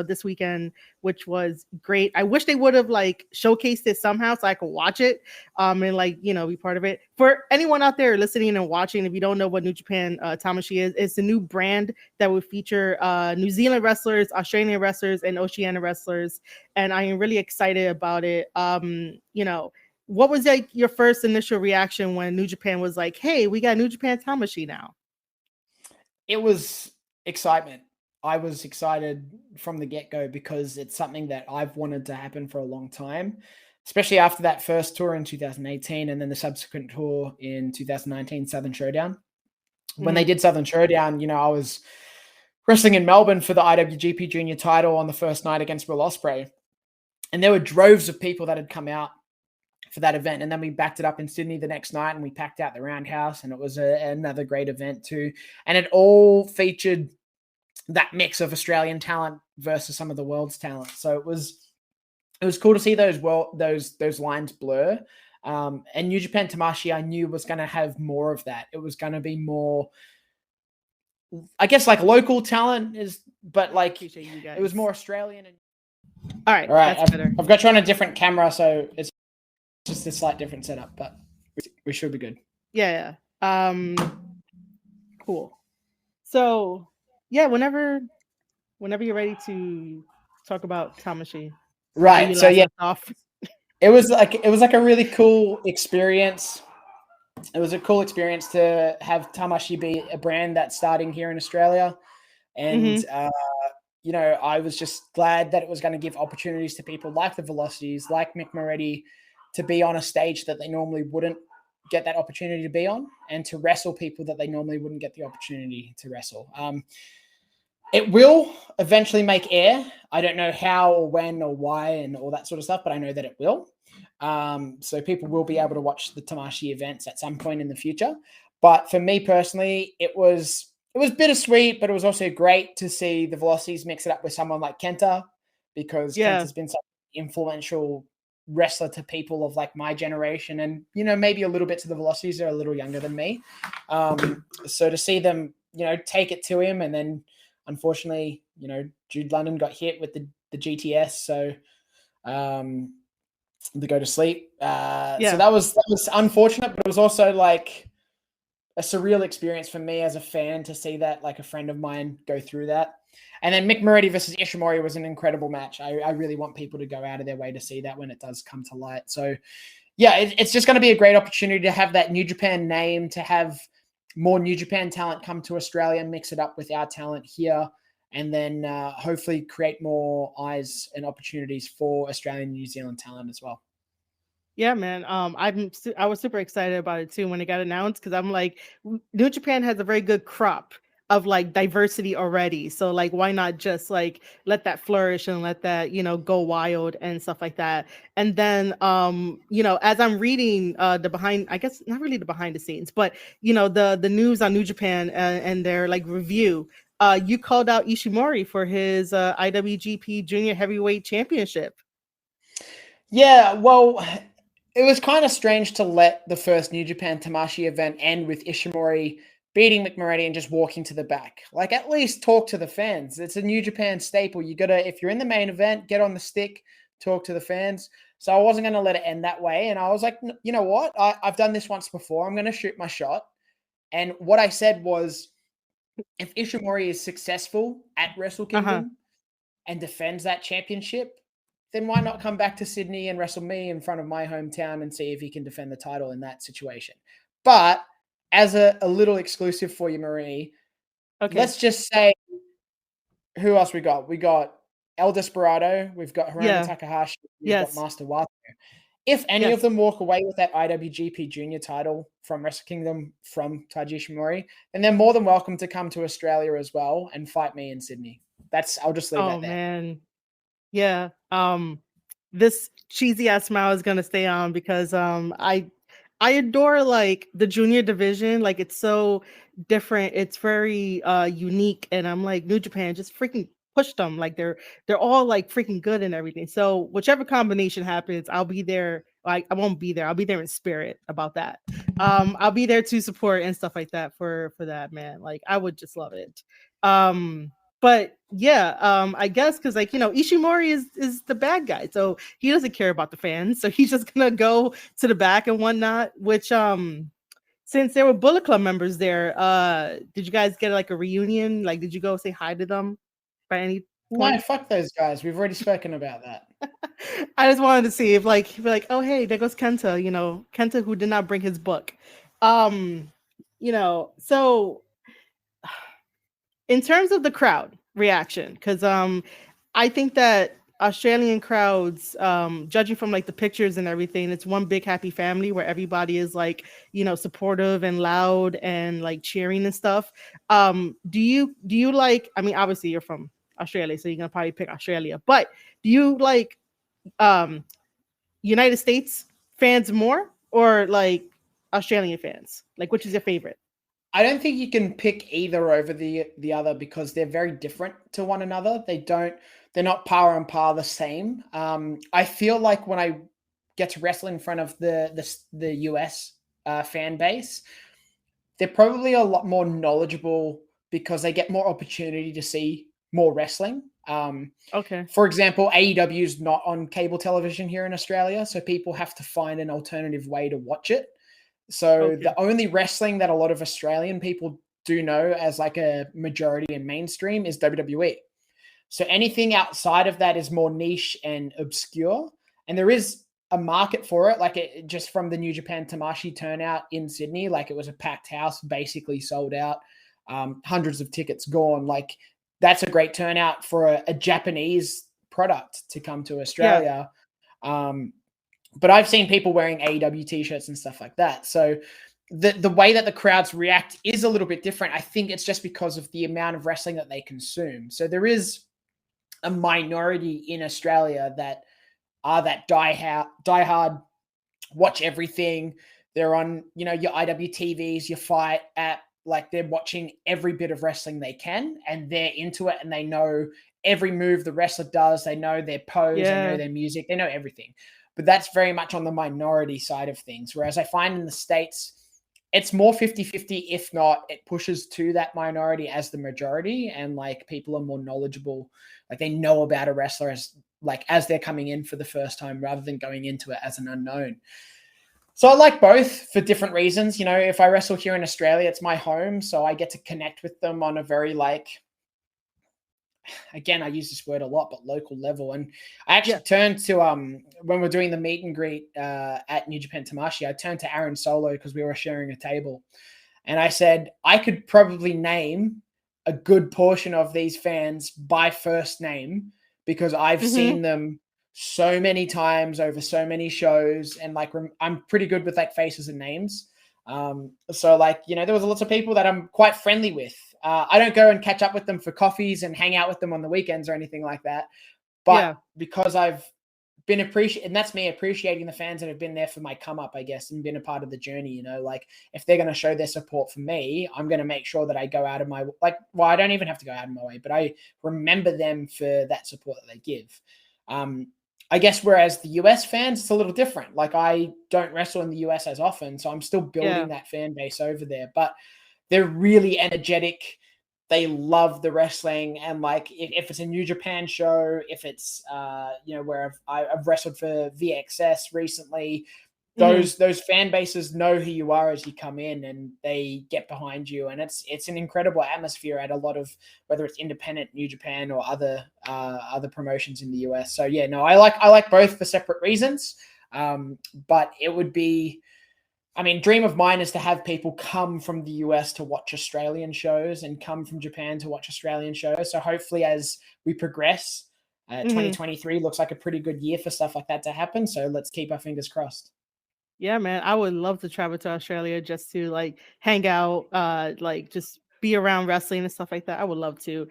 A: this weekend, which was great. I wish they would have like showcased it somehow so I could watch it and like be part of it. For anyone out there listening and watching, if you don't know what New Japan Tamashii is, it's a new brand that will feature New Zealand wrestlers, Australian wrestlers, and Oceania wrestlers. And I am really excited about it. What was like your first initial reaction when New Japan was like, "Hey, we got New Japan Tamashii now"?
B: It was excitement. I was excited from the get go because it's something that I've wanted to happen for a long time. especially after that first tour in 2018 and then the subsequent tour in 2019, Southern Showdown. When they did Southern Showdown, I was wrestling in Melbourne for the IWGP Junior title on the first night against Will Ospreay. And there were droves of people that had come out for that event. And then we backed it up in Sydney the next night and we packed out the Roundhouse, and it was another great event too. And it all featured that mix of Australian talent versus some of the world's talent. So it was cool to see those lines blur. And New Japan Tamashii, I knew was going to have more of that. It was going to be more, I guess, like local talent but like it was more Australian.
A: All right.
B: I've got you on a different camera, so it's just a slight different setup, but we should be good.
A: Yeah. Cool. So yeah, whenever you're ready to talk about Tamashii.
B: Right. So yeah, it was like a really cool experience. It was a cool experience to have Tamashii be a brand that's starting here in Australia. And, I was just glad that it was going to give opportunities to people like the Velocities, like Mick Moretti, to be on a stage that they normally wouldn't get that opportunity to be on, and to wrestle people that they normally wouldn't get the opportunity to wrestle. It will eventually make air. I don't know how or when or why and all that sort of stuff, but I know that it will. So people will be able to watch the Tamashii events at some point in the future. But for me personally, it was bittersweet, but it was also great to see the Velocities mix it up with someone like Kenta, because Kenta's been such an influential wrestler to people of like my generation, and maybe a little bit to the Velocities. They're a little younger than me. So to see them, take it to him, and then unfortunately, Jude London got hit with the GTS, so they go to sleep. So that was unfortunate, but it was also like a surreal experience for me as a fan to see that, like, a friend of mine go through that. And then Mick Moretti versus Ishimori was an incredible match. I really want people to go out of their way to see that when it does come to light. So yeah, it's just going to be a great opportunity to have that New Japan name, to have more New Japan talent come to Australia, mix it up with our talent here, and then hopefully create more eyes and opportunities for Australian and New Zealand talent as well.
A: Yeah, man. I was super excited about it too when it got announced, because I'm like, New Japan has a very good crop of like diversity already. So like, why not just like let that flourish and let that, go wild and stuff like that. And then as I'm reading the behind, I guess not really the behind the scenes, but the news on New Japan and their like review, you called out Ishimori for his IWGP Junior Heavyweight Championship.
B: Yeah, well, it was kind of strange to let the first New Japan Tamashii event end with Ishimori beating Mick Moretti and just walking to the back. Like, at least talk to the fans. It's a New Japan staple. You gotta, if you're in the main event, get on the stick, talk to the fans. So I wasn't going to let it end that way. And I was like, you know what? I've done this once before. I'm going to shoot my shot. And what I said was, if Ishimori is successful at Wrestle Kingdom and defends that championship, then why not come back to Sydney and wrestle me in front of my hometown and see if he can defend the title in that situation? But as a little exclusive for you, Marie, let's just say, who else we got? We got El Desperado, we've got Hiromu Takahashi, we've got Master Wato. If any of them walk away with that IWGP Junior title from Wrestle Kingdom from Taiji Ishimori, then they're more than welcome to come to Australia as well and fight me in Sydney. I'll just leave that there.
A: Oh man. Yeah. This cheesy ass smile is gonna stay on, because I adore like the junior division. Like, it's so different. It's very unique. And I'm like, New Japan, just freaking push them. Like, they're all like freaking good and everything. So whichever combination happens, I'll be there. Like, I won't be there. I'll be there in spirit about that. I'll be there to support and stuff like that for that, man. Like, I would just love it. But yeah, I guess because like, Ishimori is the bad guy, so he doesn't care about the fans, so he's just gonna go to the back and whatnot. Which since there were Bullet Club members there, did you guys get like a reunion? Like, did you go say hi to them by any point?
B: No, fuck those guys. We've already spoken about that.
A: I just wanted to see if like he'd be like, oh hey, there goes Kenta, Kenta, who did not bring his book. So in terms of the crowd reaction, because I think that Australian crowds, judging from like the pictures and everything, it's one big happy family where everybody is like, supportive and loud and like cheering and stuff. Do you like, I mean, obviously you're from Australia, so you're gonna probably pick Australia, but do you like um United States fans more or like Australian fans? Like which is your favorite?
B: I don't think you can pick either over the other because they're very different to one another. They're not par on par the same. I feel like when I get to wrestle in front of the US fan base, they're probably a lot more knowledgeable because they get more opportunity to see more wrestling.
A: Okay.
B: For example, AEW is not on cable television here in Australia, so people have to find an alternative way to watch it. So
A: Okay.
B: the only wrestling that a lot of Australian people do know as like a majority and mainstream is WWE. So anything outside of that is more niche and obscure. And there is a market for it, like it just from the New Japan Tamashii turnout in Sydney, like it was a packed house, basically sold out, hundreds of tickets gone. Like that's a great turnout for a Japanese product to come to
A: Yeah.
B: Australia. But I've seen people wearing AEW t-shirts and stuff like that. So the way that the crowds react is a little bit different. I think it's just because of the amount of wrestling that they consume. So there is a minority in Australia that are that die hard, watch everything. They're on, your IWTVs, your Fight app, like they're watching every bit of wrestling they can and they're into it and they know every move the wrestler does. They know their pose, they know
A: Yeah.
B: their music, they know everything. But that's very much on the minority side of things. Whereas I find in the States, it's more 50-50, if not, it pushes to that minority as the majority. And like people are more knowledgeable. Like they know about a wrestler as they're coming in for the first time rather than going into it as an unknown. So I like both for different reasons. If I wrestle here in Australia, it's my home. So I get to connect with them on a very again, I use this word a lot, but local level. And I
A: Yeah.
B: actually turned to when we're doing the meet and greet at New Japan Tamashii, I turned to Aaron Solo because we were sharing a table. And I said, I could probably name a good portion of these fans by first name because I've
A: Mm-hmm.
B: seen them so many times over so many shows. And I'm pretty good with like faces and names. So there was lots of people that I'm quite friendly with. I don't go and catch up with them for coffees and hang out with them on the weekends or anything like that. But
A: Yeah.
B: because I've been appreciating, and that's me appreciating the fans that have been there for my come up, I guess, and been a part of the journey. Like if they're going to show their support for me, I'm going to make sure that I go out of my I don't even have to go out of my way, but I remember them for that support that they give. I guess whereas the US fans, it's a little different. Like I don't wrestle in the US as often, so I'm still building
A: Yeah.
B: that fan base over there. But they're really energetic. They love the wrestling, and like if it's a New Japan show, if it's where I've wrestled for VXS recently,
A: Mm-hmm.
B: those fan bases know who you are as you come in, and they get behind you, and it's an incredible atmosphere at a lot of whether it's independent New Japan or other promotions in the US. So yeah, no, I like both for separate reasons, but it would be. I mean, dream of mine is to have people come from the US to watch Australian shows and come from Japan to watch Australian shows. So hopefully as we progress,
A: Mm-hmm.
B: 2023 looks like a pretty good year for stuff like that to happen. So let's keep our fingers crossed.
A: Yeah, man. I would love to travel to Australia just to like hang out, like just be around wrestling and stuff like that. I would love to.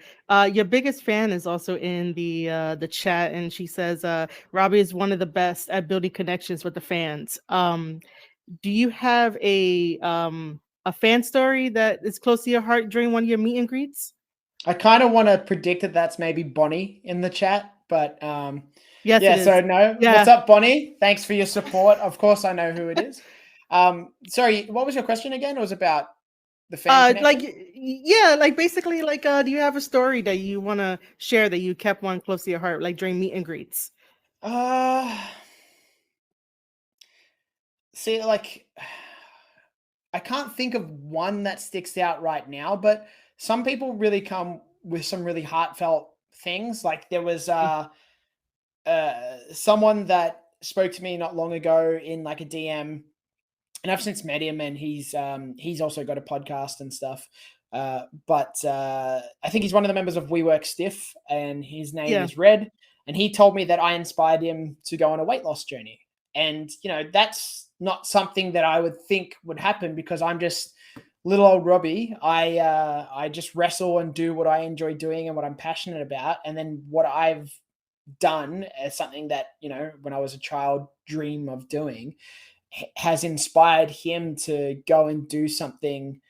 A: Your biggest fan is also in the chat, and she says Robbie is one of the best at building connections with the fans. Do you have a fan story that is close to your heart during one of your meet and greets?
B: I kind of want to predict that that's maybe Bonnie in the chat, but
A: Yes, it
B: yeah, so
A: is.
B: no. What's
A: Yeah.
B: up, Bonnie? Thanks for your support. Of course, I know who it is. Sorry, what was your question again? It was about the fan
A: Like
B: connection?
A: yeah, like basically like do you have a story that you want to share that you kept one close to your heart like during meet and greets?
B: Uh, See, I can't think of one that sticks out right now, but some people really come with some really heartfelt things. Like there was
A: Mm.
B: someone that spoke to me not long ago in like a DM, and I've since met him, and he's also got a podcast and stuff. But I think he's one of the members of We Work Stiff, and his name
A: Yeah.
B: is Red. And he told me that I inspired him to go on a weight loss journey. And, that's not something that I would think would happen because I'm just little old Robbie. I just wrestle and do what I enjoy doing and what I'm passionate about. And then what I've done as something that, when I was a child, dream of doing, has inspired him to go and do something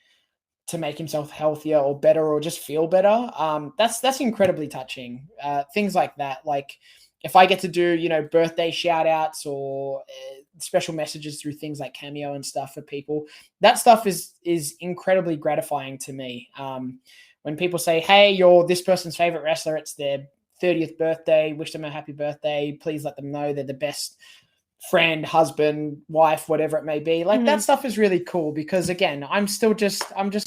B: to make himself healthier or better or just feel better. That's incredibly touching. Things like that, like if I get to do, birthday shout outs or special messages through things like Cameo and stuff for people, that stuff is incredibly gratifying to me. When people say, hey, you're this person's favorite wrestler, it's their 30th birthday, wish them a happy birthday, please let them know they're the best friend, husband, wife, whatever it may be. Like that stuff is really cool because again, I'm just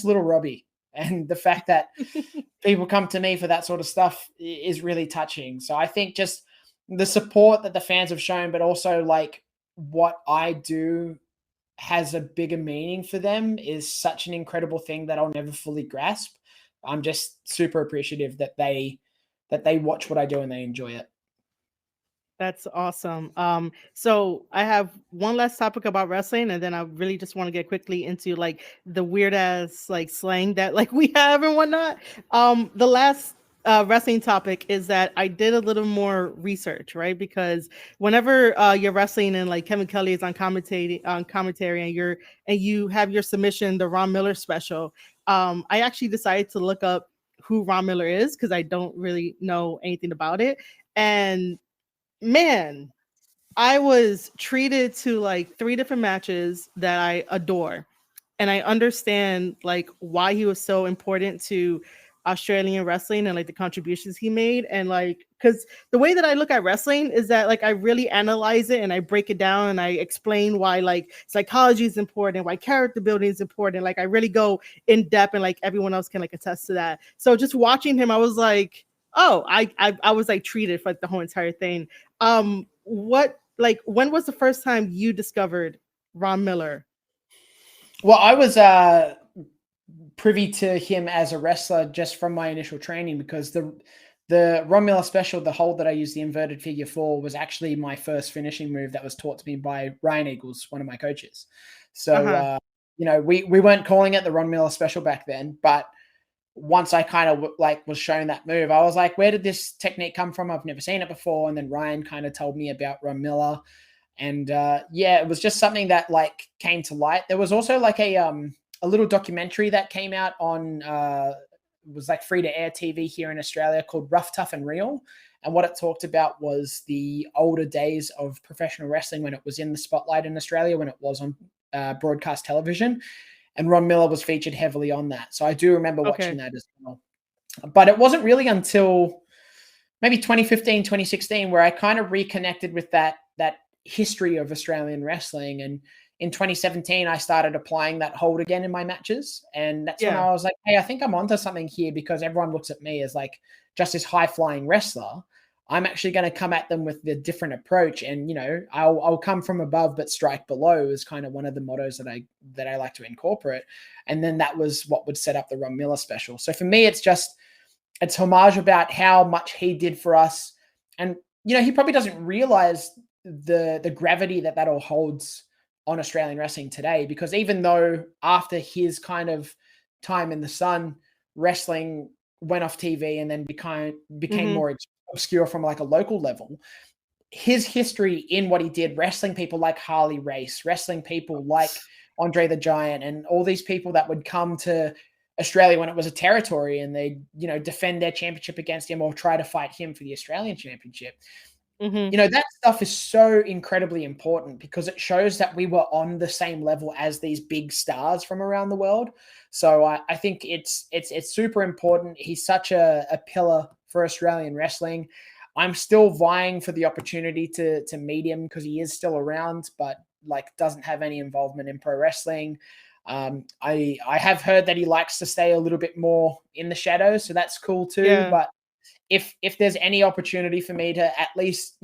B: little Robbie. And the fact that people come to me for that sort of stuff is really touching. So I think just the support that the fans have shown, but also like what I do has a bigger meaning for them is such an incredible thing that I'll never fully grasp. I'm just super appreciative that they watch what I do and they enjoy it.
A: That's awesome. So I have one last topic about wrestling, and then I really just want to get quickly into like the weird ass like slang that like we have and whatnot. The last wrestling topic is that I did a little more research, right? Because whenever you're wrestling and like Kevin Kelly is on commentary and you have your submission, the Ron Miller special, I actually decided to look up who Ron Miller is because I don't really know anything about it. And man, I was treated to like 3 different matches that I adore. And I understand like why he was so important to Australian wrestling and like the contributions he made. And like, because the way that I look at wrestling is that like I really analyze it and I break it down and I explain why like psychology is important, why character building is important. Like I really go in depth and like everyone else can like attest to that. So just watching him, I was like, oh, I was like treated for like the whole entire thing. What like when was the first time you discovered Ron Miller?
B: Well, I was privy to him as a wrestler just from my initial training because the Ron Miller special, the hold that I used the inverted figure for, was actually my first finishing move that was taught to me by Robbie Eagles, one of my coaches. So we weren't calling it the Ron Miller special back then, but once I kind of like was shown that move, I was like, where did this technique come from? I've never seen it before. And then Ryan kind of told me about Ron Miller. And it was just something that like came to light. There was also like a little documentary that came out on was like free to air TV here in Australia called Rough, Tough and Real. And what it talked about was the older days of professional wrestling when it was in the spotlight in Australia, when it was on broadcast television. And Ron Miller was featured heavily on that. So I do remember watching that as well. But it wasn't really until maybe 2015, 2016 where I kind of reconnected with that history of Australian wrestling. And in 2017, I started applying that hold again in my matches. And that's when I was like, hey, I think I'm onto something here because everyone looks at me as like just this high flying wrestler. I'm actually going to come at them with the different approach. And, I'll come from above, but strike below is kind of one of the mottos that I like to incorporate. And then that was what would set up the Ron Miller special. So for me, it's homage about how much he did for us. And, he probably doesn't realize the gravity that all holds on Australian wrestling today, because even though after his kind of time in the sun, wrestling went off TV and then became more obscure from like a local level, his history in what he did, wrestling people like Harley Race, wrestling people like Andre the Giant, and all these people that would come to Australia when it was a territory and they, defend their championship against him or try to fight him for the Australian championship. That stuff is so incredibly important because it shows that we were on the same level as these big stars from around the world. So I think it's super important. He's such a pillar for Australian wrestling. I'm still vying for the opportunity to meet him because he is still around, but like doesn't have any involvement in pro wrestling. I have heard that he likes to stay a little bit more in the shadows, so that's cool too.
A: Yeah.
B: But if there's any opportunity for me to at least,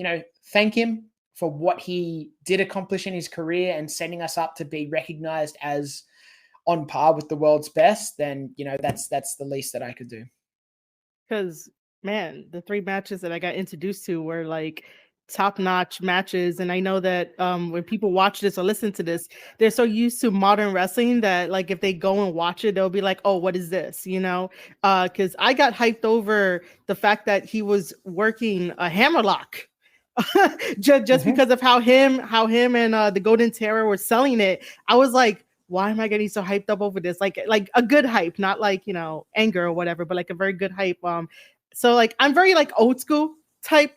B: thank him for what he did accomplish in his career and setting us up to be recognized as on par with the world's best, then, that's the least that I could do.
A: Because Man, the 3 matches that I got introduced to were, like, top-notch matches, and I know that, when people watch this or listen to this, they're so used to modern wrestling that, like, if they go and watch it, they'll be like, "Oh, what is this?" You know? Because I got hyped over the fact that he was working a hammerlock. Just
B: Mhm.
A: because of how him and, the Golden Terror were selling it. I was like, "Why am I getting so hyped up over this?" Like a good hype, not like, anger or whatever, but, like, a very good hype, so like I'm very like old school type,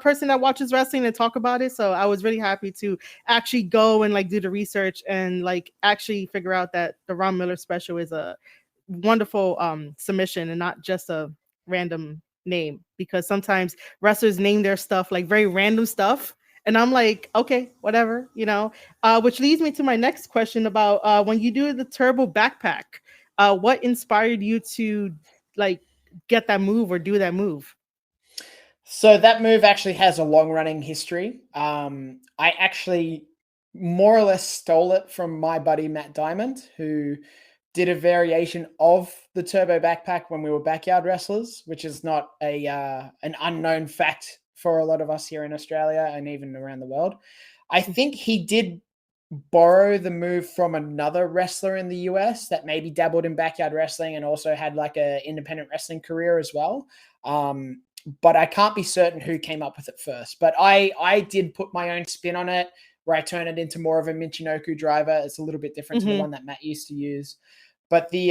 A: person that watches wrestling and talk about it. So I was really happy to actually go and like do the research and like actually figure out that the Ron Miller special is a wonderful submission and not just a random name, because sometimes wrestlers name their stuff like very random stuff, and I'm like, okay, whatever, which leads me to my next question about when you do the turbo backpack, what inspired you to like get that move or do that move?
B: So that move actually has a long running history. I actually more or less stole it from my buddy Matt Diamond, who did a variation of the turbo backpack when we were backyard wrestlers, which is not an unknown fact for a lot of us here in Australia and even around the world. I think he did borrow the move from another wrestler in the US that maybe dabbled in backyard wrestling and also had like a independent wrestling career as well. But I can't be certain who came up with it first. But I did put my own spin on it, where I turn it into more of a Michinoku driver. It's a little bit different to the
A: Hmm.
B: one that Matt used to use. But the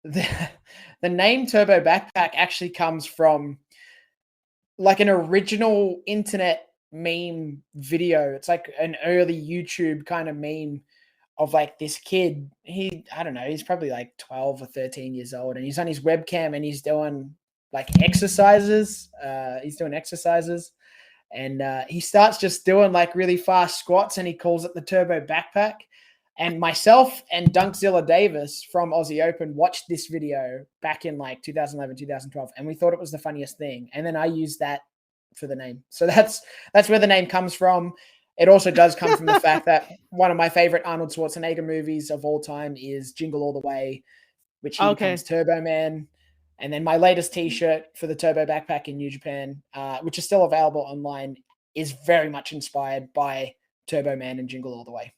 B: the name Turbo Backpack actually comes from like an original internet meme video. It's like an early YouTube kind of meme of like this kid. I don't know, he's probably like 12 or 13 years old, and he's on his webcam and he's doing like exercises. He's doing exercises, and he starts just doing like really fast squats, and he calls it the Turbo Backpack. And myself and Dunkzilla Davis from Aussie Open watched this video back in like 2011, 2012, and we thought it was the funniest thing. And then I used that for the name. So that's where the name comes from. It also does come from the fact that one of my favorite Arnold Schwarzenegger movies of all time is Jingle All the Way, which he becomes
A: Okay.
B: Turbo Man. And then my latest T-shirt for the Turbo Backpack in New Japan, which is still available online, is very much inspired by Turbo Man and Jingle All the Way.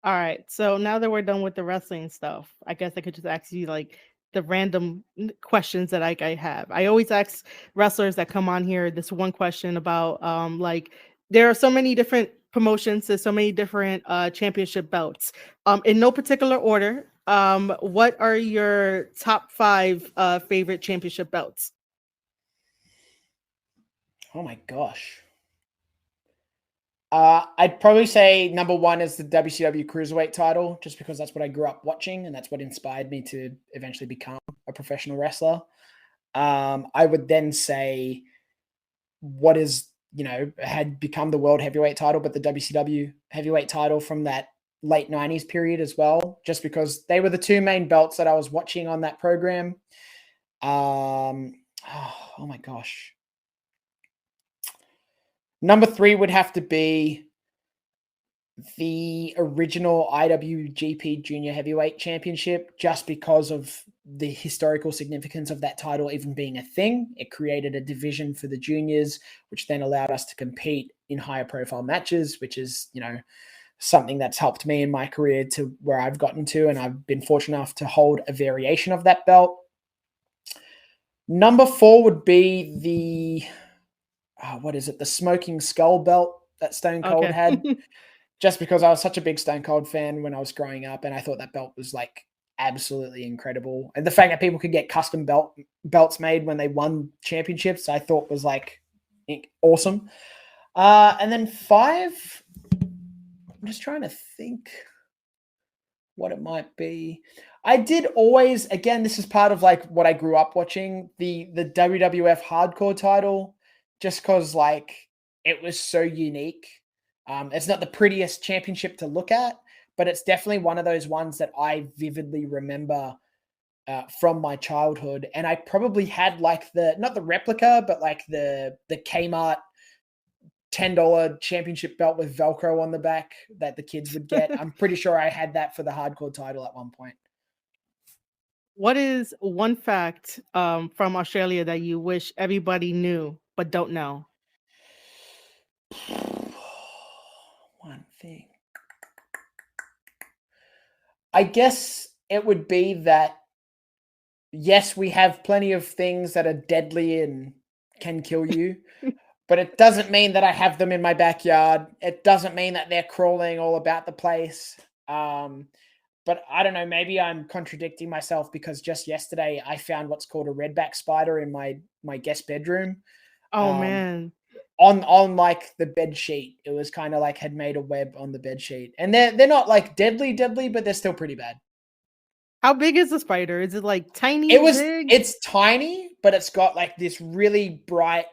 A: All right. So now that we're done with the wrestling stuff, I guess I could just ask you like the random questions that I have. I always ask wrestlers that come on here this one question about like there are so many different promotions, there's so many different championship belts. In no particular order, what are your top 5 favorite championship belts?
B: Oh my gosh. I'd probably say number one is the WCW Cruiserweight title, just because that's what I grew up watching and that's what inspired me to eventually become a professional wrestler. I would then say what is, had become the world heavyweight title, but the WCW heavyweight title from that late 90s period as well, just because they were the two main belts that I was watching on that program. Oh my gosh. Number three would have to be the original IWGP Junior Heavyweight Championship, just because of the historical significance of that title even being a thing. It created a division for the juniors, which then allowed us to compete in higher profile matches, which is, something that's helped me in my career to where I've gotten to. And I've been fortunate enough to hold a variation of that belt. Number four would be what is it? The Smoking Skull belt that Stone Cold
A: Okay.
B: had. Just because I was such a big Stone Cold fan when I was growing up, and I thought that belt was like absolutely incredible. And the fact that people could get custom belts made when they won championships, I thought was like awesome. And then five, I'm just trying to think what it might be. I did always, again, this is part of like what I grew up watching, the WWF hardcore title, just because like it was so unique. It's not the prettiest championship to look at, but it's definitely one of those ones that I vividly remember from my childhood. And I probably had like not the replica, but like the Kmart $10 championship belt with Velcro on the back that the kids would get. I'm pretty sure I had that for the hardcore title at one point.
A: What is one fact from Australia that you wish everybody knew but don't know?
B: One thing. I guess it would be that, yes, we have plenty of things that are deadly and can kill you, but it doesn't mean that I have them in my backyard. It doesn't mean that they're crawling all about the place. Um, but I don't know, maybe I'm contradicting myself because just yesterday I found what's called a redback spider in my guest bedroom.
A: Oh
B: Um,
A: man.
B: on like the bed sheet. It was kind of like had made a web on the bed sheet. And they're not like deadly, but they're still pretty bad.
A: How big is the spider? Is it like tiny, big?
B: It's tiny, but it's got like this really bright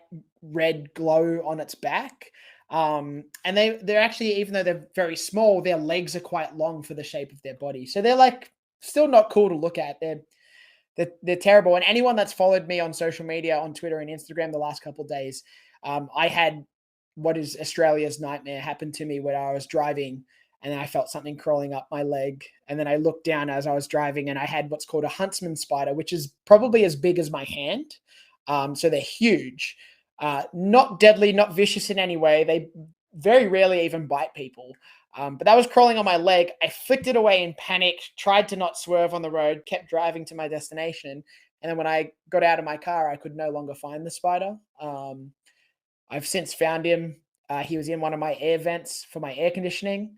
B: red glow on its back. And they're actually, even though they're very small, their legs are quite long for the shape of their body. So they're like still not cool to look at. They're terrible. And anyone that's followed me on social media, on Twitter and Instagram the last couple of days, I had what is Australia's nightmare happen to me when I was driving and I felt something crawling up my leg. And then I looked down as I was driving and I had what's called a huntsman spider, which is probably as big as my hand. So they're huge, not deadly, not vicious in any way. They very rarely even bite people. But that was crawling on my leg. I flicked it away in panic, tried to not swerve on the road, kept driving to my destination. And then when I got out of my car, I could no longer find the spider. I've since found him. He was in one of my air vents for my air conditioning,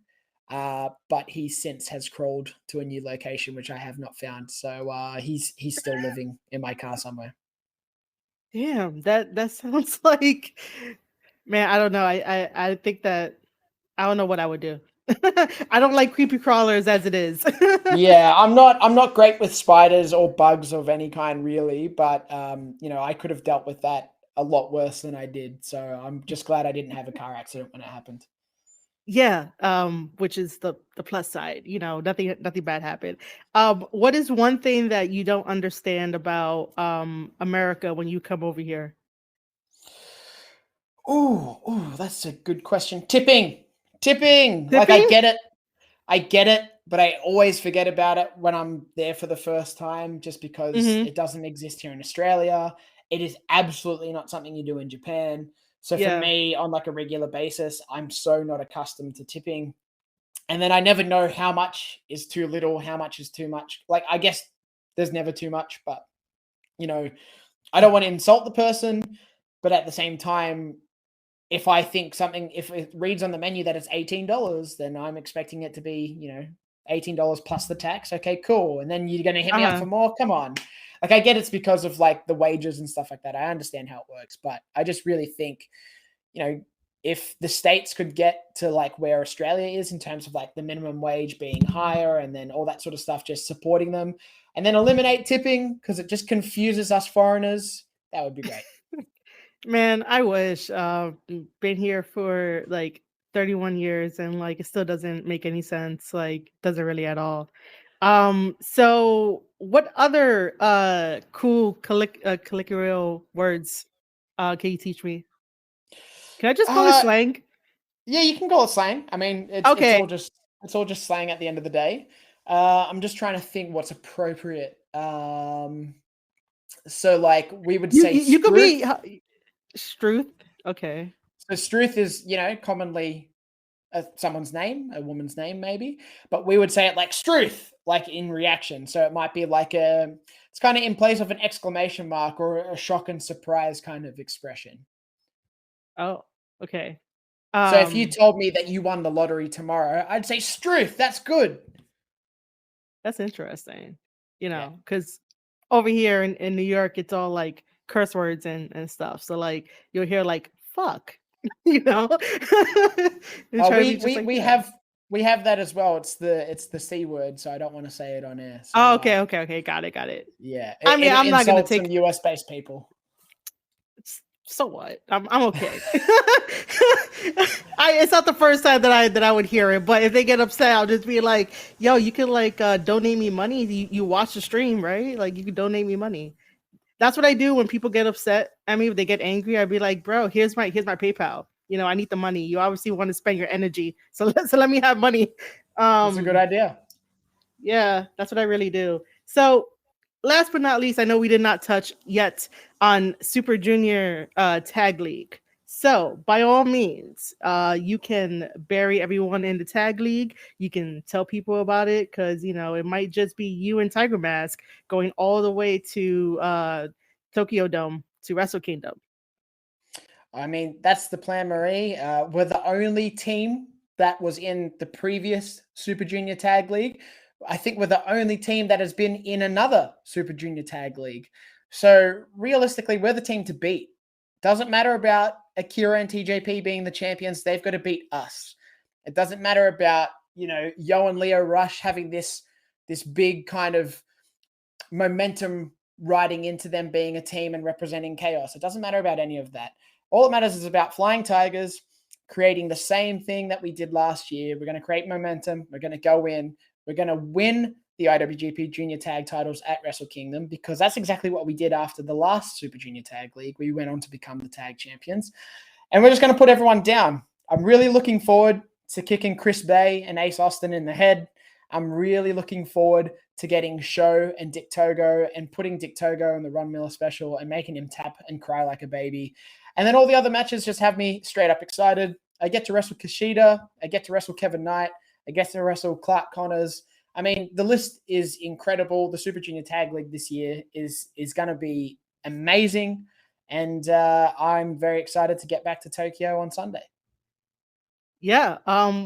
B: but he since has crawled to a new location, which I have not found. So he's still living in my car somewhere.
A: Damn, that sounds like, man, I don't know. I think that I don't know what I would do. I don't like creepy crawlers as it is.
B: Yeah, I'm not great with spiders or bugs of any kind really, but I could have dealt with that a lot worse than I did. So I'm just glad I didn't have a car accident when it happened.
A: Yeah, which is the plus side, nothing bad happened. What is one thing that you don't understand about America when you come over here?
B: Oh, that's a good question. Tipping. Like I
A: Tipping?
B: get it. I get it, but I always forget about it when I'm there for the first time just because
A: Mm-hmm.
B: it doesn't exist here in Australia. It is absolutely not something you do in Japan. So for
A: Yeah.
B: me, on like a regular basis, I'm so not accustomed to tipping. And then I never know how much is too little, how much is too much. Like I guess there's never too much, but you know, I don't want to insult the person, but at the same time, if I think something, if it reads on the menu that it's $18, then I'm expecting it to be, $18 plus the tax. Okay, cool. And then you're going to hit me up
A: Uh-huh.
B: for more. Come on. Like, I get it's because of like the wages and stuff like that. I understand how it works, but I just really think, you know, if the states could get to like where Australia is in terms of like the minimum wage being higher and then all that sort of stuff, just supporting them and then eliminate tipping because it just confuses us foreigners, that would be great.
A: Man, I wish. Been here for like 31 years and like it still doesn't make any sense. Like doesn't really at all. So what other cool colloquial words can you teach me? Can I just call it
B: Uh,
A: slang?
B: Yeah, you can call it slang. I mean,
A: Okay.
B: it's all just slang at the end of the day. I'm just trying to think what's appropriate. So like we would say
A: You could
B: struth.
A: be Struth. Okay.
B: So struth is commonly someone's name, a woman's name maybe, but we would say it like struth, like in reaction. So it might be like it's kind of in place of an exclamation mark or a shock and surprise kind of expression.
A: Oh, okay.
B: So if you
A: Um,
B: told me that you won the lottery tomorrow, I'd say struth. That's good.
A: that's interesting.
B: Yeah.
A: Because over here in New York, it's all like curse words and stuff. So like you'll hear like fuck, you know, and
B: Oh,
A: try to be
B: we
A: just
B: we
A: like
B: we
A: that.
B: have we have that as well. It's the C word, so I don't want to say it on air.
A: Oh,
B: So
A: okay, got it.
B: yeah,
A: I mean,
B: it
A: I'm not gonna
B: insults some
A: take.
B: US based people.
A: So what? I'm okay. It's not the first time that I would hear it, but if they get upset, I'll just be like, "Yo, you can like donate me money. You watch the stream, right? Like you can donate me money." That's what I do when people get upset. I mean, if they get angry, I'd be like, "Bro, here's my PayPal. I need the money. You obviously want to spend your energy, so let me have money."
B: That's a good
A: Um,
B: idea.
A: yeah, that's what I really do. So last but not least, I know we did not touch yet on Super Junior Tag League. So, by all means, you can bury everyone in the tag league. You can tell people about it because it might just be you and Tiger Mask going all the way to Tokyo Dome to Wrestle Kingdom.
B: I mean, that's the plan, Marie. We're the only team that was in the previous Super Junior Tag League. I think we're the only team that has been in another Super Junior Tag League. So realistically, we're the team to beat. Doesn't matter about Akira and TJP being the champions. They've got to beat us. It doesn't matter about, Yo and Leo Rush having this big kind of momentum riding into them being a team and representing chaos. It doesn't matter about any of that. All that matters is about Flying Tigers creating the same thing that we did last year. We're going to create momentum. We're going to go in. We're going to win the IWGP Junior Tag titles at Wrestle Kingdom because that's exactly what we did after the last Super Junior Tag League. We went on to become the tag champions. And we're just going to put everyone down. I'm really looking forward to kicking Chris Bay and Ace Austin in the head. I'm really looking forward to getting Sho and Dick Togo and putting Dick Togo in the Ron Miller special and making him tap and cry like a baby. And then all the other matches just have me straight up excited. I get to wrestle Kushida. I get to wrestle Kevin Knight. I get to wrestle Clark Connors. I mean, the list is incredible. The Super Junior Tag League this year is going to be amazing. And I'm very excited to get back to Tokyo on Sunday.
A: Yeah,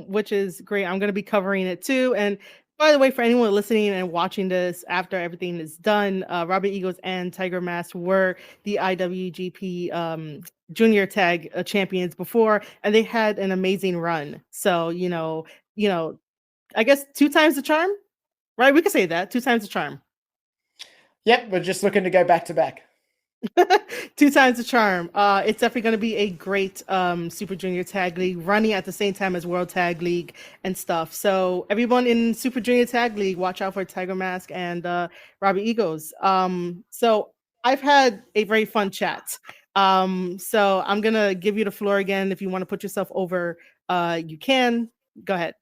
A: which is great. I'm going to be covering it too. And by the way, for anyone listening and watching this after everything is done, Robbie Eagles and Tiger Mask were the IWGP Junior Tag champions before, and they had an amazing run. So I guess 2 times the charm, right? We could say that 2 times the charm.
B: Yep, we're just looking to go back to back.
A: 2 times the charm. It's definitely going to be a great Super Junior Tag League running at the same time as World Tag League and stuff. So everyone in Super Junior Tag League, watch out for Tiger Mask and Robbie Eagles. So I've had a very fun chat. So I'm going to give you the floor again. If you want to put yourself over, you can. Go ahead.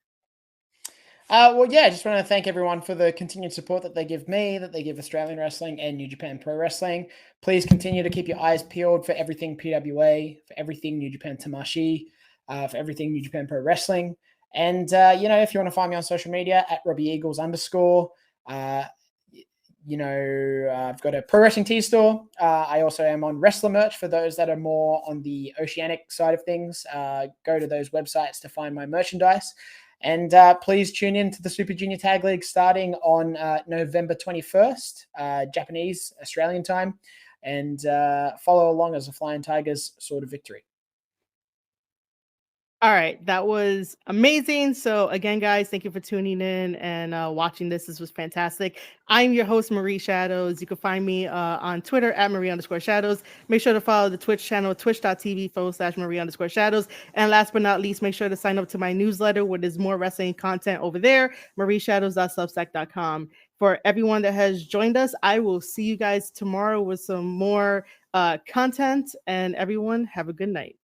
B: Well, yeah, I just want to thank everyone for the continued support that they give me, that they give Australian wrestling and New Japan Pro Wrestling. Please continue to keep your eyes peeled for everything PWA, for everything New Japan Tamashii, for everything New Japan Pro Wrestling. And, if you want to find me on social media, at Robbie Eagles _. I've got a Pro Wrestling Tee store. I also am on Wrestler merch for those that are more on the oceanic side of things. Go to those websites to find my merchandise. And please tune in to the Super Junior Tag League starting on November 21st, Japanese, Australian time, and follow along as the Flying Tigers sort of victory.
A: All right, that was amazing. So again, guys, thank you for tuning in and watching this. This was fantastic. I'm your host, Marie Shadows. You can find me on Twitter at Marie_Shadows. Make sure to follow the Twitch channel, twitch.tv/Marie_Shadows. And last but not least, make sure to sign up to my newsletter where there's more wrestling content over there, marieshadows.substack.com. For everyone that has joined us, I will see you guys tomorrow with some more content. And everyone, have a good night.